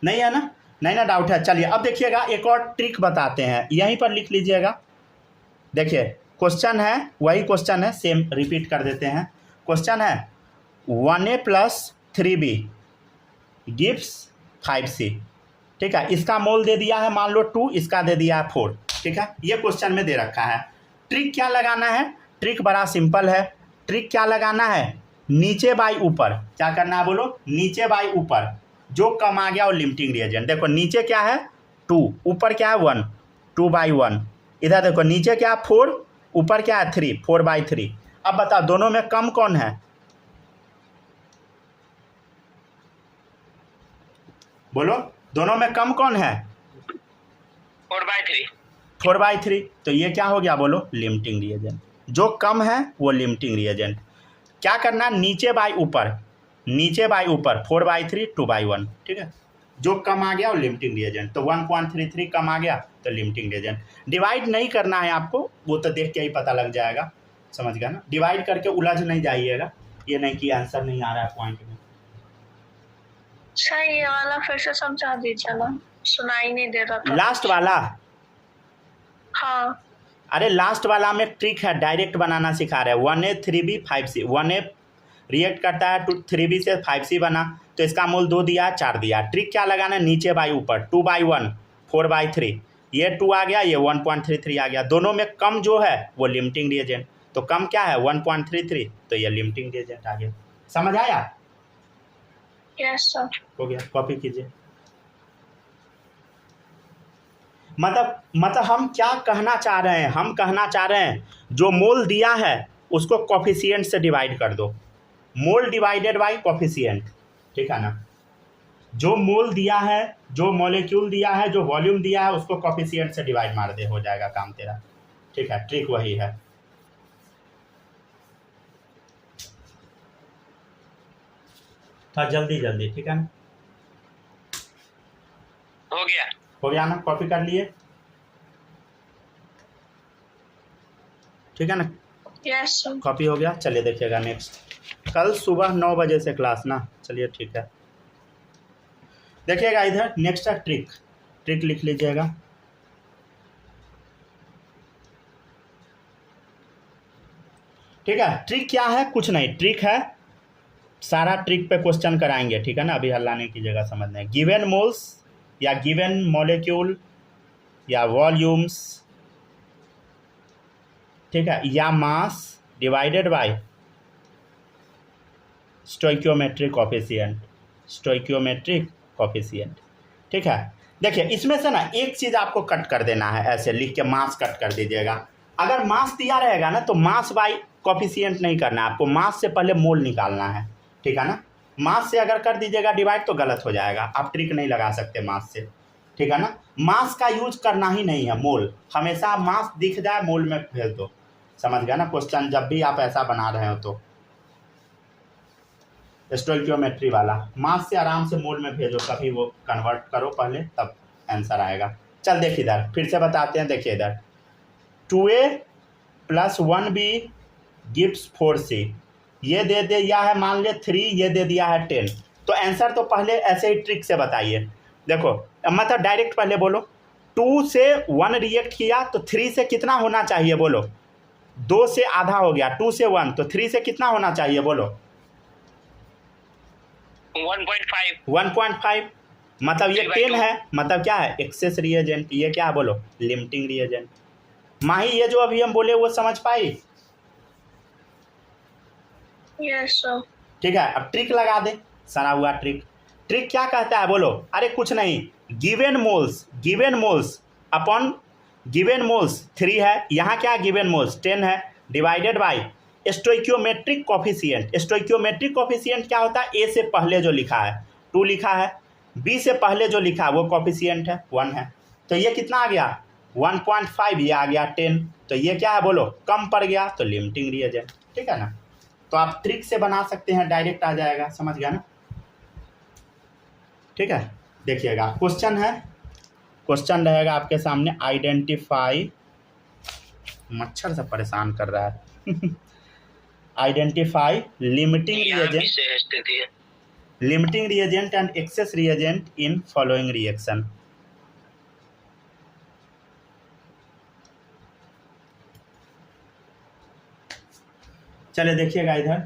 नहीं है ना? नहीं ना डाउट है। चलिए अब देखिएगा एक और ट्रिक बताते हैं, यहीं पर लिख लीजिएगा। देखिए क्वेश्चन है, वही क्वेश्चन है, सेम रिपीट कर देते हैं। क्वेश्चन है 1a + 3b गिव्स 5c, ठीक है? इसका मोल दे दिया है मान लो 2, इसका दे दिया है 4, ठीक है? ये क्वेश्चन में दे रखा है। ट्रिक क्या लगाना है? ट्रिक बड़ा सिंपल है। ट्रिक क्या लगाना है? नीचे बाई ऊपर। क्या करना है बोलो? नीचे बाई ऊपर। जो कम आ गया वो लिमिटिंग रिएजेंट। देखो नीचे क्या है? 2, ऊपर क्या है? 1, 2/1। इधर देखो नीचे क्या है? 4, ऊपर क्या है? 3, 4/3। अब बताओ दोनों में कम कौन है? बोलो दोनों में कम कौन है? 4/3। 4/3। तो ये क्या हो गया बोलो? Limiting reagent. जो कम है वो लिमिटिंग रिएजेंट। क्या करना? नीचे बाई ऊपर, नीचे बाई ऊपर 4/3, 2/1, ठीक है? जो कम आ गया वो लिमिटिंग रिएजेंट। तो 1.33 कम आ गया तो लिमिटिंग रिएजेंट। डिवाइड नहीं करना है आपको, वो तो देख के ही पता लग जाएगा, समझ गया ना? डिवाइड करके उलझ नहीं जाइएगा, ये नहीं कि आंसर नहीं आ रहा है पॉइंट में। सर ये वाला फिर से समझा दीजिए ना, सुनाई नहीं दे रहा था। लास्ट वाला? हाँ अरे लास्ट वाला में ट्रिक है, डायरेक्ट बनाना सिखा रहे हैं। 1a 3b 5c। 1a react करता है 3b से 5c बना, तो इसका मूल 2 दिया, 4 दिया। ट्रिक क्या लगाना है? नीचे बाई ऊपर, 2/1, 4/3। ये 2 आ गया, ये 1.33 आ गया। दोनों में कम जो है वो लिमिटिंग रिएजेंट। तो कम क्या है? 1.33, तो ये लिमिटिंग रिएजेंट आ गया। समझ आया? Yes sir. हो गया, कॉपी कीजिए। मतलब हम क्या कहना चाह रहे हैं? हम कहना चाह रहे हैं जो मोल दिया है उसको कोफिशिएंट से डिवाइड कर दो। मोल डिवाइडेड बाई कोफिशिएंट, ठीक है ना। जो मोल दिया है, जो मॉलिक्यूल दिया है, जो वॉल्यूम दिया है, उसको कोफिशिएंट से डिवाइड मार दे, हो जाएगा काम तेरा, ठीक है। ट्रिक वही है। था जल्दी जल्दी, ठीक है ना। हो गया ना, कॉपी कर लिए, ठीक है ना। Yes sir. कॉपी हो गया। चलिए देखिएगा नेक्स्ट, कल सुबह 9 बजे से क्लास ना, चलिए ठीक है। देखिएगा इधर नेक्स्ट है ट्रिक, ट्रिक लिख लीजिएगा। ठीक है, ट्रिक क्या है, कुछ नहीं, ट्रिक है सारा ट्रिक पे क्वेश्चन कराएंगे, ठीक है ना। अभी हल्ला नहीं कीजिएगा, समझना है। गिवन मोल्स या गिवन मॉलिक्यूल या वॉल्यूम्स, ठीक है, या mass divided by stoichiometric coefficient, stoichiometric coefficient, ठीक है। देखिए इसमें से ना एक चीज़ आपको कट कर देना है, ऐसे लिख के मास कट कर दीजिएगा। अगर मास दिया रहेगा ना तो मास बाई कोफिशिएंट नहीं करना है आपको, मास से पहले मोल निकालना है, ठीक है ना। मास से अगर कर दीजिएगा डिवाइड तो गलत हो जाएगा, आप ट्रिक नहीं लगा सकते मास से, ठीक है ना। मास का यूज करना ही नहीं है, मोल हमेशा मास दिख जाए मोल में भेज दो, समझ गया ना। क्वेश्चन जब भी आप ऐसा बना रहे हो तो स्टोइकियोमेट्री वाला मास से आराम से मोल में भेजो, कभी वो कन्वर्ट करो पहले तब आंसर आएगा। चल देख इधर फिर से बताते हैं, देखिए इधर 2a + 1b गिव्स 4c, ये दे दिया है मान लिया 3, ये दे दिया है 10। तो आंसर तो पहले ऐसे ही ट्रिक से बताइए। देखो मतलब डायरेक्ट पहले बोलो, 2 से 1 रिएक्ट किया तो 3 से कितना होना चाहिए बोलो, 2 से आधा हो गया, 2 से 1 तो 3 से कितना होना चाहिए बोलो 1.5, मतलब ये 10 है, मतलब क्या है एक्सेस रिएजेंट, ये क्या है बोलो लिमिटिंग रिएजेंट। माही ये जो अभी हम बोले वो समझ पाई? Yes sir. ठीक है, अब ट्रिक लगा दे, सना हुआ ट्रिक। ट्रिक क्या कहता है बोलो, अरे कुछ नहीं, given moles upon given moles 3 है, यहाँ क्या गिवन मोल्स 10 है, divided by stoichiometric coefficient. Stoichiometric coefficient क्या होता है, ए से पहले जो लिखा है 2 लिखा है, बी से पहले जो लिखा है वो कोफिशिएंट है 1 है, तो ये कितना आ गया 1.5, ये आ गया 10, तो ये क्या है बोलो कम पड़ गया, तो लिमिटिंग रिएजेंट, ठीक है ना। तो आप ट्रिक से बना सकते हैं, डायरेक्ट आ जाएगा, समझ गया ना। ठीक है, देखिएगा क्वेश्चन है, क्वेश्चन रहेगा आपके सामने, आइडेंटिफाई, मच्छर से परेशान कर रहा है identify limiting reagent and access reagent in following reaction. चलिए देखिएगा इधर,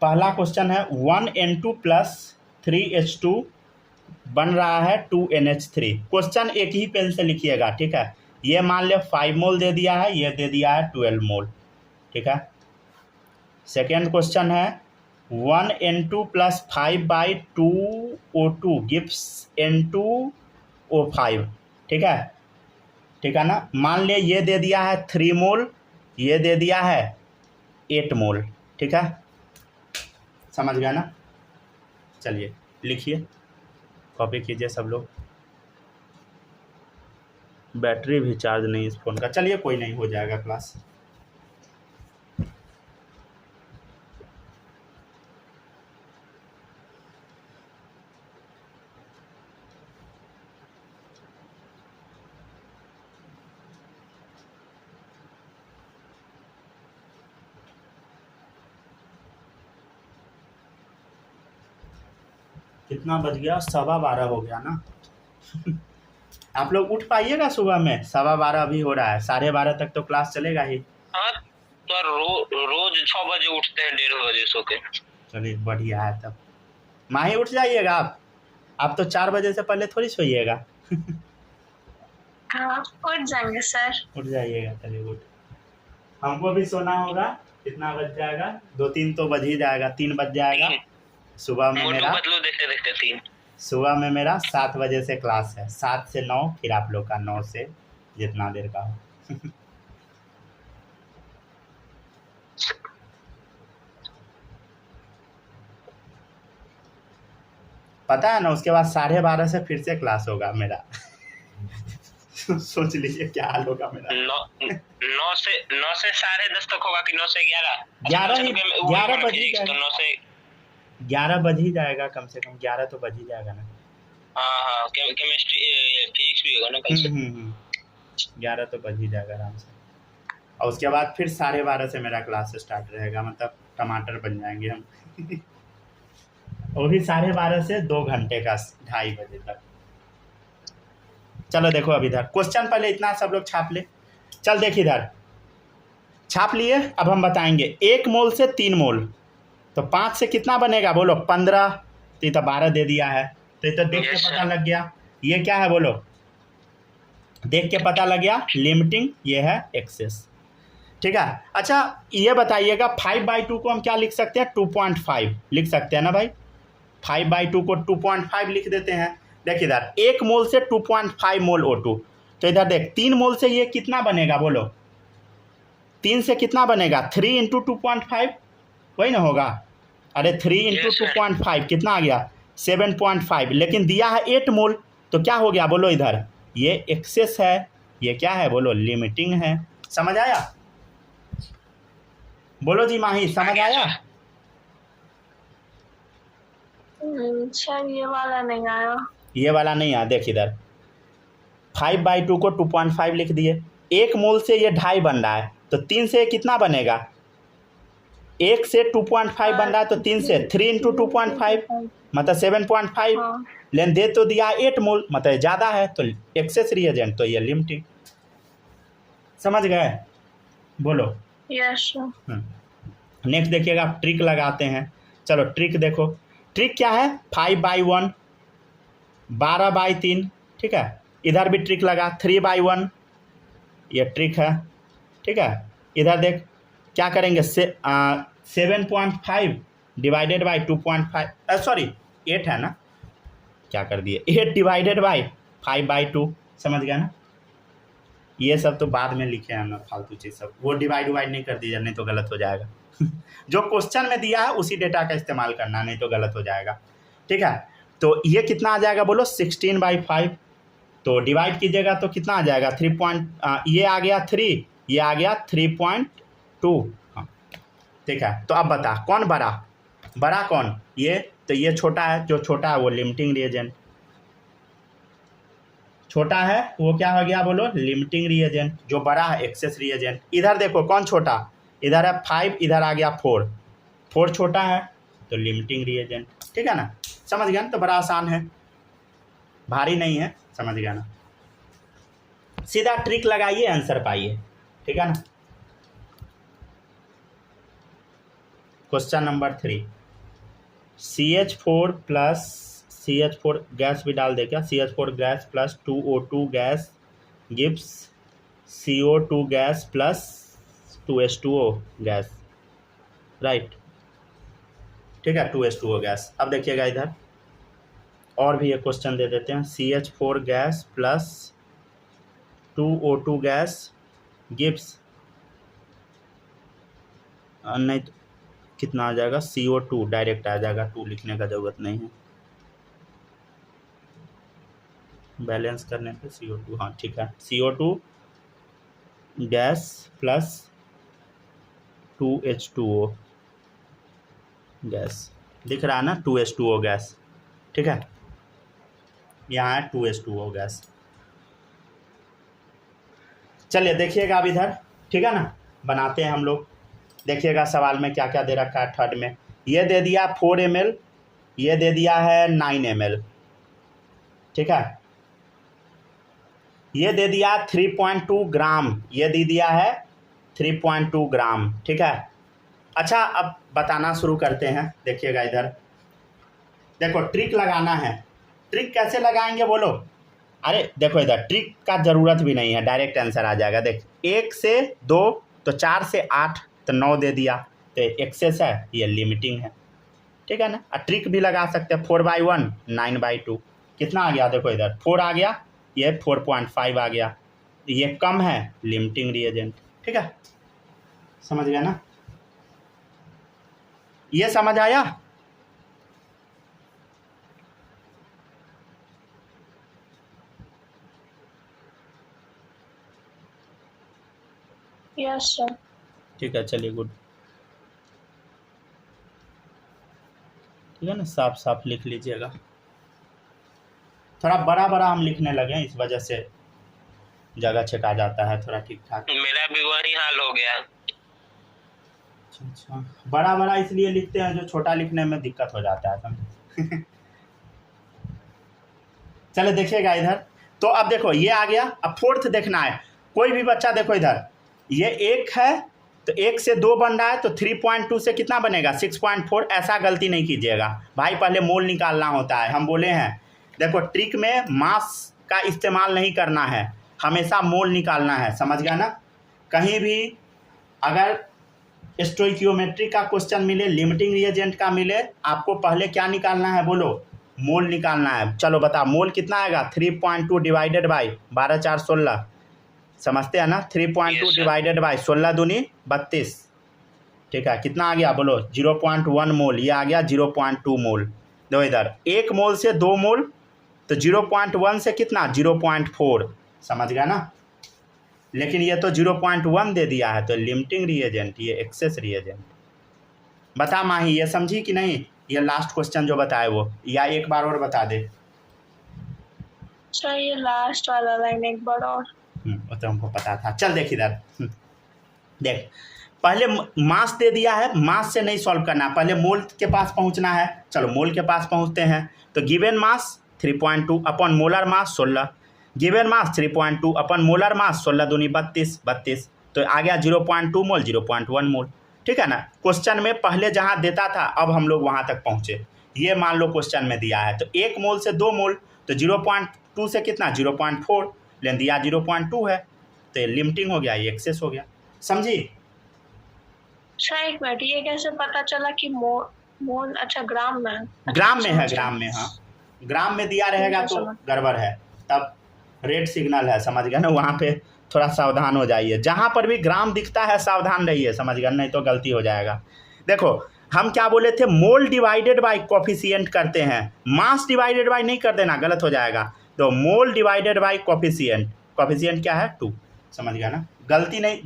पहला क्वेश्चन है 1N2 + 3H2 बन रहा है 2NH3। क्वेश्चन एक ही पेन से लिखिएगा, ठीक है। ये मान लिया 5 मोल दे दिया है, ये दे दिया है 12 मोल, ठीक है। सेकेंड क्वेश्चन है 1N2 + 5/2O2 गिव्स N2O5, ठीक है, ठीक है ना। मान लिया ये दे दिया है 3 मोल, ये दे दिया है 8 मोल, ठीक है, समझ गया ना। चलिए लिखिए, कॉपी कीजिए सब लोग। बैटरी भी चार्ज नहीं इस फ़ोन का, चलिए कोई नहीं, हो जाएगा क्लास। कितना बज गया, 12:15 हो गया ना आप लोग उठ पाइएगा सुबह में, 12:15 अभी हो रहा है, 12:30 तक तो क्लास चलेगा ही। हाँ तो रोज 6 बजे उठते हैं, 1:30 बजे सो के। चलिए बढ़िया है तब। माही उठ जाइएगा आप तो 4 बजे से पहले थोड़ी सोइएगा हाँ उठ जाएंगे सर। उठ जाइएगा, चलिए उठ, हमको भी सोना होगा। कितना बज जाएगा, 2-3 तो बज ही जाएगा, 3 बज जाएगा। सुबह में मेरा देखते 3, सुबह में मेरा 7 बजे से क्लास है, 7 से 9, फिर आप लोग का 9 से जितना देर का हो पता है ना, उसके बाद 12:30 से फिर से क्लास होगा मेरा। सोच लीजिए क्या हाल होगा मेरा। 9 से 10:30 तक होगा कि 9 से 11? 11 बज ही तो 9 से 11 बज ही जाएगा, कम से कम 11 तो बज ही जाएगा ना। हाँ केमिस्ट्री फिजिक्स भी होगा ना कल से। 11 तो बज ही जाएगा आराम से। और उसके बाद फिर 12:30 से मेरा क्लास स्टार्ट रहेगा, मतलब टमाटर बन जाएंगे हम। वो भी 12:30 से 2 घंटे का, 2:30 बजे तक। चलो देखो अब इधर क्वेश्चन पहले इतना सब लोग छाप ले। चल देख इधर छाप लिए। अब हम बताएंगे 1 मोल से 3 मोल, तो 5 से कितना बनेगा बोलो? 15। तो ये तो 12 दे दिया है, तो ये तो देख के पता लग गया। ये क्या है बोलो? देख के पता लग गया, लिमिटिंग, ये है एक्सेस। ठीक है। अच्छा ये बताइएगा 5/2 को हम क्या लिख सकते हैं? 2.5 लिख सकते हैं ना भाई। 5/2 को 2.5 लिख देते हैं। देख इधर 1 मोल से 2.5 मोल O2, तो इधर देख 3 मोल से ये कितना बनेगा बोलो? 3 से कितना बनेगा? 3 × 2.5 वही ना होगा। अरे 3 × 2.5 कितना आ गया? 7.5। लेकिन दिया है 8 मोल, तो क्या हो गया बोलो? इधर ये एक्सेस है, ये क्या है बोलो? लिमिटिंग है। समझ आया? बोलो जी माही, समझ आया? सर ये वाला नहीं आया। ये वाला नहीं आया। देख इधर 5/2 को 2.5 लिख दिए। 1 मोल से ये 2.5 बन रहा है, तो 3 से कितना बनेगा? 1 से 2.5 बन रहा है, तो 3 से 3 × 2.5 मतलब 7.5। लेकिन दे तो दिया 8 मोल, मतलब ज़्यादा है, तो एक्सेस रिएजेंट, तो ये लिमिटिंग। समझ गए? बोलो। यस। नेक्स्ट देखिएगा, ट्रिक लगाते हैं। चलो ट्रिक देखो। ट्रिक क्या है? 5/1, 12/3। ठीक है। इधर भी ट्रिक लगा 3/1, ये ट्रिक है। ठीक है। इधर देख क्या करेंगे? 7.5 डिवाइडेड बाई 2.5, सॉरी 8 है ना, क्या कर दिए? 8 डिवाइडेड बाई 5/2। समझ गया ना? ये सब तो बाद में लिखे हैं ना, फालतू चीज़ सब, वो डिवाइड नहीं कर दीजिए, नहीं तो गलत हो जाएगा। जो क्वेश्चन में दिया है उसी डेटा का इस्तेमाल करना, नहीं तो गलत हो जाएगा। ठीक है। तो ये कितना आ जाएगा बोलो? 16/5। तो डिवाइड कीजिएगा तो कितना आ जाएगा? 3 ये आ गया 3, ये आ गया 3.2। हाँ ठीक है। तो अब बता कौन बड़ा? बड़ा कौन? ये। तो ये छोटा है, जो छोटा है वो लिमिटिंग रिएजेंट। छोटा है वो क्या हो गया बोलो? Limiting reagent. जो बड़ा है एक्सेस रिएजेंट। इधर देखो कौन छोटा? इधर है 5, इधर आ गया 4। 4 छोटा है, तो लिमिटिंग रिएजेंट। ठीक है ना? समझ गया ना? तो बड़ा आसान है, भारी नहीं है। समझ गया ना? सीधा ट्रिक लगाइए, आंसर पाइए। ठीक है ना? Question number 3, CH4 plus CH4 gas भी डाल दे क्या? CH4 gas plus 2O2 gas gives CO2 gas plus 2H2O gas, right. ठीक है, 2H2O गैस। अब देखिएगा इधर और भी एक क्वेश्चन दे देते हैं। CH4 gas plus 2O2 gas gives, नहीं तो कितना आ जाएगा? CO2 डायरेक्ट आ जाएगा, 2 लिखने का ज़रूरत नहीं है, बैलेंस करने पे CO2। हाँ ठीक है। CO2 gas plus 2H2O gas, दिख रहा है ना? 2H2O gas. ठीक है, यहाँ है 2H2O गैस। चलिए देखिएगा अब इधर। ठीक है ना? बनाते हैं हम लोग। देखिएगा सवाल में क्या क्या दे रखा है। थर्ड में ये दे दिया 4 ml, ये दे दिया है 9 ml। ठीक है। ये दे दिया 3.2 ग्राम, ये दे दिया है 3.2 ग्राम। ठीक है। अच्छा अब बताना शुरू करते हैं। देखिएगा इधर देखो, ट्रिक लगाना है। ट्रिक कैसे लगाएंगे बोलो? अरे देखो इधर ट्रिक का ज़रूरत भी नहीं है, डायरेक्ट आंसर आ जाएगा। देख 1 से 2 तो 4 से 8 तो 9 दे दिया, तो एक्सेस है, ये लिमिटिंग है। ठीक है ना? और ट्रिक भी लगा सकते हैं। 4/1 9/2 कितना आ गया? देखो इधर 4 आ गया, ये 4.5 आ गया, ये कम है, लिमिटिंग रिएजेंट। ठीक है, समझ गया ना? ये समझ आया? Yes, sir. ठीक है, चलिए गुड। ठीक है ना, साफ साफ लिख लीजिएगा। थोड़ा बड़ा बड़ा हम लिखने लगे हैं, इस वजह से जगह छेका जाता है थोड़ा ठीक ठाक। मेरा भी वही हाल हो गया। अच्छा, बड़ा बड़ा इसलिए लिखते हैं, जो छोटा लिखने में दिक्कत हो जाता है, समझे। चलो देखिएगा इधर, तो अब देखो ये आ गया। अब फोर्थ देखना है। कोई भी बच्चा देखो इधर, ये 1 है तो 1 से 2 बन रहा है, तो 3.2 से कितना बनेगा 6.4। ऐसा गलती नहीं कीजिएगा भाई, पहले मोल निकालना होता है। हम बोले हैं देखो, ट्रिक में मास का इस्तेमाल नहीं करना है, हमेशा मोल निकालना है, समझ गया ना। कहीं भी अगर स्टोइकियोमेट्री का क्वेश्चन मिले, लिमिटिंग रिएजेंट का मिले, आपको पहले क्या निकालना है बोलो, मोल निकालना है। चलो बता, मोल कितना आएगा 3.2 डिवाइडेड बाई 12 4 16, समझते हैं ना। 3.2 डिवाइडेड बाई 16 दूनी 32, ठीक है। कितना आ गया बोलो 0.1 मोल, ये आ गया 0.2 मोल। दो इधर 1 मोल से 2 मोल, तो 0.1 से कितना 0.4, समझ गया ना। लेकिन ये तो 0.1 दे दिया है, तो लिमिटिंग रिएजेंट, ये एक्सेस रिएजेंट। बता माही, ये समझी कि नहीं, ये लास्ट क्वेश्चन जो बताए वो, या एक बार और बता दे। सर ये लास्ट वाला लाइन एक बार और। वो तो हमको पता था। चल देख इधर, देख पहले मास दे दिया है, मास से नहीं सॉल्व करना, पहले मोल के पास पहुंचना है। चलो मोल के पास पहुंचते हैं। तो गिवन मास 3.2 अपन मोलर मास 16, गिवन मास 3.2 अपन मोलर मास 16 दूनी 32, तो आ गया 0.2 मोल 0.1 मोल, ठीक है ना। क्वेश्चन में पहले जहाँ देता था, अब हम लोग वहाँ तक पहुँचे। ये मान लो क्वेश्चन में दिया है, तो 1 मोल से 2 मोल, तो 0.2 से कितना 0.4, लेकिन दिया 0.2 है, तो ये लिमिटिंग हो गया, ये एक्सेस हो गया, समझी। सर एक मिनट, ये कैसे पता चला कि मोल अच्छा ग्राम में है? ग्राम में है, ग्राम में, हाँ ग्राम में दिया रहेगा तो गड़बड़ है, तब रेड सिग्नल है, समझ गए ना। वहाँ पे थोड़ा सावधान हो जाइए, जहाँ पर भी ग्राम दिखता है सावधान रहिए, समझ गए, नहीं तो गलती हो जाएगा। देखो हम क्या बोले थे, मोल डिवाइडेड बाई कोफिशिएंट करते हैं, मास डिवाइडेड बाई नहीं कर देना, गलत हो जाएगा। तो मोल डिवाइडेड बाई कोफिशिएंट, कोफिशिएंट क्या है 2, समझ गया ना।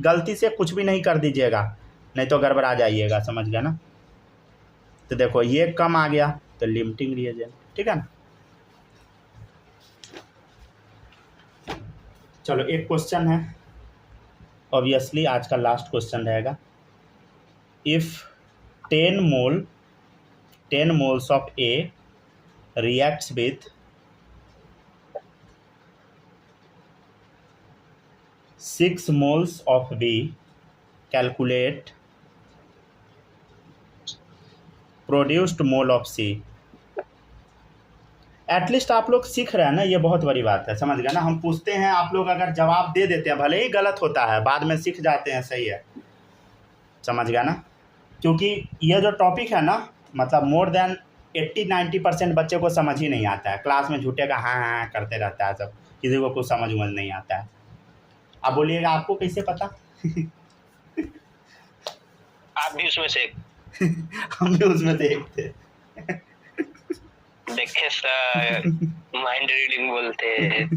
गलती से कुछ भी नहीं कर दीजिएगा, नहीं तो गड़बड़ा जाइएगा, समझ गया ना। तो देखो ये कम आ गया, तो लिमिटिंग रिएजेंट, ठीक है ना। चलो एक क्वेश्चन है, ऑब्वियसली आज का लास्ट क्वेश्चन रहेगा। If 10 moles of A reacts with 6 moles of B, calculate produced mole of C। At least आप लोग सीख रहे हैं ना, ये बहुत बड़ी बात है, समझ गया ना। हम पूछते हैं, आप लोग अगर जवाब दे देते हैं, भले ही गलत होता है, बाद में सीख जाते हैं, सही है, समझ गया ना। क्योंकि ये जो टॉपिक है ना, मतलब मोर देन 80-90% बच्चे को समझ ही नहीं आता है, क्लास में झूठे का हाँ करते रहता है सब, किसी को कुछ समझ नहीं आता है। आप बोलिएगा आपको कैसे पता। आप भी उसमें से हम भी उसमें से एक थे। देखे सर, माइंड रीडिंग बोलते हैं।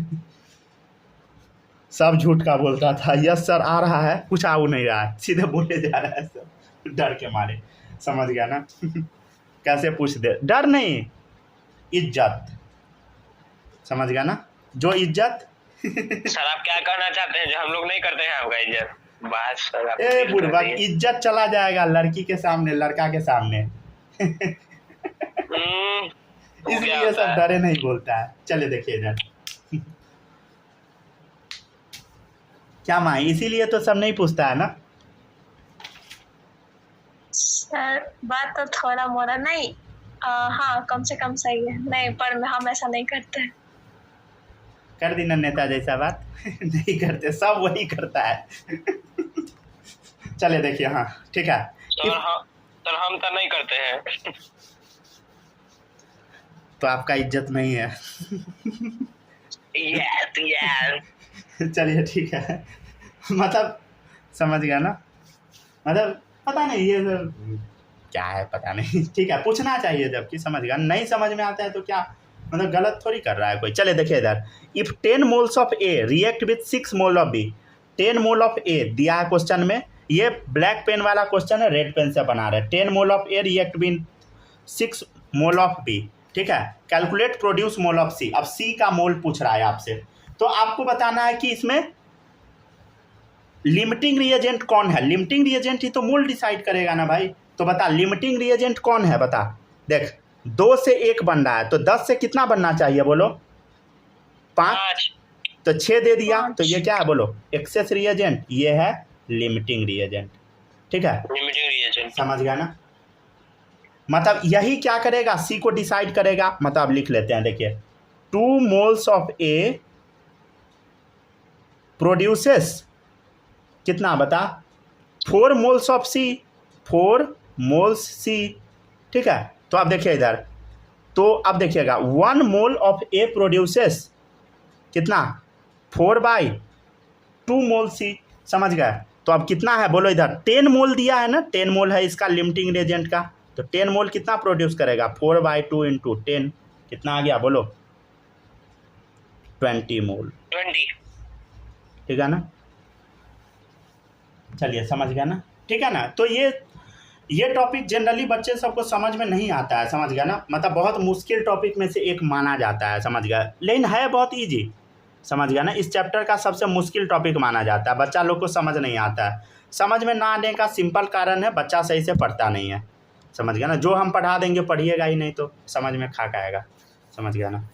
सब झूठ का बोलता था। यस सर आ रहा है, कुछ आ नहीं रहा है, सीधे बोले जा रहा है सब डर के मारे, समझ गया ना। कैसे पूछ दे, डर नहीं, इज्जत, समझ गया ना, जो इज्जत। सर आप क्या करना चाहते हैं जो हम लोग नहीं करते हैं आपका इज्जत? बात सर आप ए बुढ़वा, इज्जत चला जाएगा लड़की के सामने, लड़का के सामने। इसलिए सब डरे नहीं बोलता है। चले देखिए इधर, क्या माँ, इसीलिए तो सब नहीं पूछता है ना। सर बात तो थोड़ा मोड़ा नहीं, हाँ कम से कम सही है, नहीं पर हम ऐसा नहीं करते। कर दी ना नेता जैसा बात। नहीं करते, सब वही करता है। चले देखिए, हाँ ठीक है। सर हम तो नहीं करते हैं। तो आपका इज्जत नहीं है। yes। चलिए ठीक है, मतलब समझ गया ना, मतलब पता नहीं ये क्या है, पता नहीं, ठीक है पूछना चाहिए, जबकि समझ गया। नहीं समझ में आता है तो क्या, मतलब गलत थोड़ी कर रहा है कोई। चले देखिए इधर, if 10 moles of A react with 6 mole of B, 10 mole of A दिया है क्वेश्चन में, ये ब्लैक पेन वाला क्वेश्चन है, रेड पेन से बना रहे हैं। 10 mole of A react with 6 mole of B, ठीक है। Calculate produce mole of C, अब सी का मोल पूछ रहा है आपसे, तो आपको बताना है कि इसमें लिमिटिंग रिएजेंट कौन है। लिमिटिंग रिएजेंट ही तो मोल डिसाइड करेगा ना भाई, तो बता लिमिटिंग रिएजेंट कौन है, बता। देख 2 से 1 बन रहा है, तो 10 से कितना बनना चाहिए बोलो, 5, तो 6 दे दिया, तो ये क्या है बोलो, एक्सेस रिएजेंट, ये है लिमिटिंग रिएजेंट, ठीक है। लिमिटिंग रिएजेंट समझ गया ना, मतलब यही क्या करेगा, सी को डिसाइड करेगा। मतलब लिख लेते हैं, देखिए 2 मोल्स ऑफ ए प्रोड्यूसेस कितना बता, 4 मोल्स ऑफ सी, 4 मोल्स सी, ठीक है। तो अब देखिए इधर, तो अब देखिएगा 1 मोल ऑफ ए प्रोड्यूसेस कितना, 4/2 मोल सी, समझ गए। तो अब कितना है बोलो, इधर 10 मोल दिया है ना, 10 मोल है इसका लिमिटिंग रिएजेंट का, तो 10 मोल कितना प्रोड्यूस करेगा, 4/2 × 10 कितना आ गया बोलो, 20 मोल, 20, ठीक है ना। चलिए समझ गया ना, ठीक है ना। तो ये टॉपिक जनरली बच्चे सबको समझ में नहीं आता है, समझ गया ना, मतलब बहुत मुश्किल टॉपिक में से एक माना जाता है, समझ गया, लेकिन है बहुत इजी, समझ गया ना। इस चैप्टर का सबसे मुश्किल टॉपिक माना जाता है, बच्चा लोग को समझ नहीं आता है। समझ में ना आने का सिंपल कारण है, बच्चा सही से पढ़ता नहीं है, समझ गया ना। जो हम पढ़ा देंगे पढ़िएगा ही नहीं, तो समझ में खाक आएगा, समझ गया ना,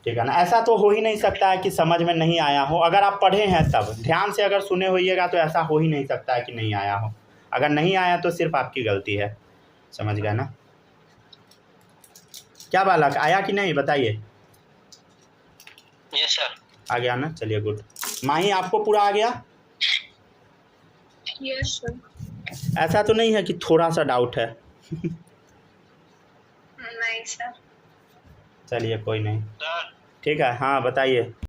ठीक है ना। ऐसा तो हो ही नहीं सकता है कि समझ में नहीं आया हो, अगर आप पढ़े हैं तब ध्यान से अगर सुने होइएगा तो ऐसा हो ही नहीं सकता है कि नहीं आया हो। अगर नहीं आया तो सिर्फ आपकी गलती है, समझ गया ना। क्या बालक, आया कि नहीं बताइए। यस सर, आ गया ना, चलिए गुड। माही आपको पूरा आ गया। Yes sir. ऐसा तो नहीं है कि थोड़ा सा डाउट है। नहीं सर। चलिए कोई नहीं, सर ठीक है। हाँ बताइए।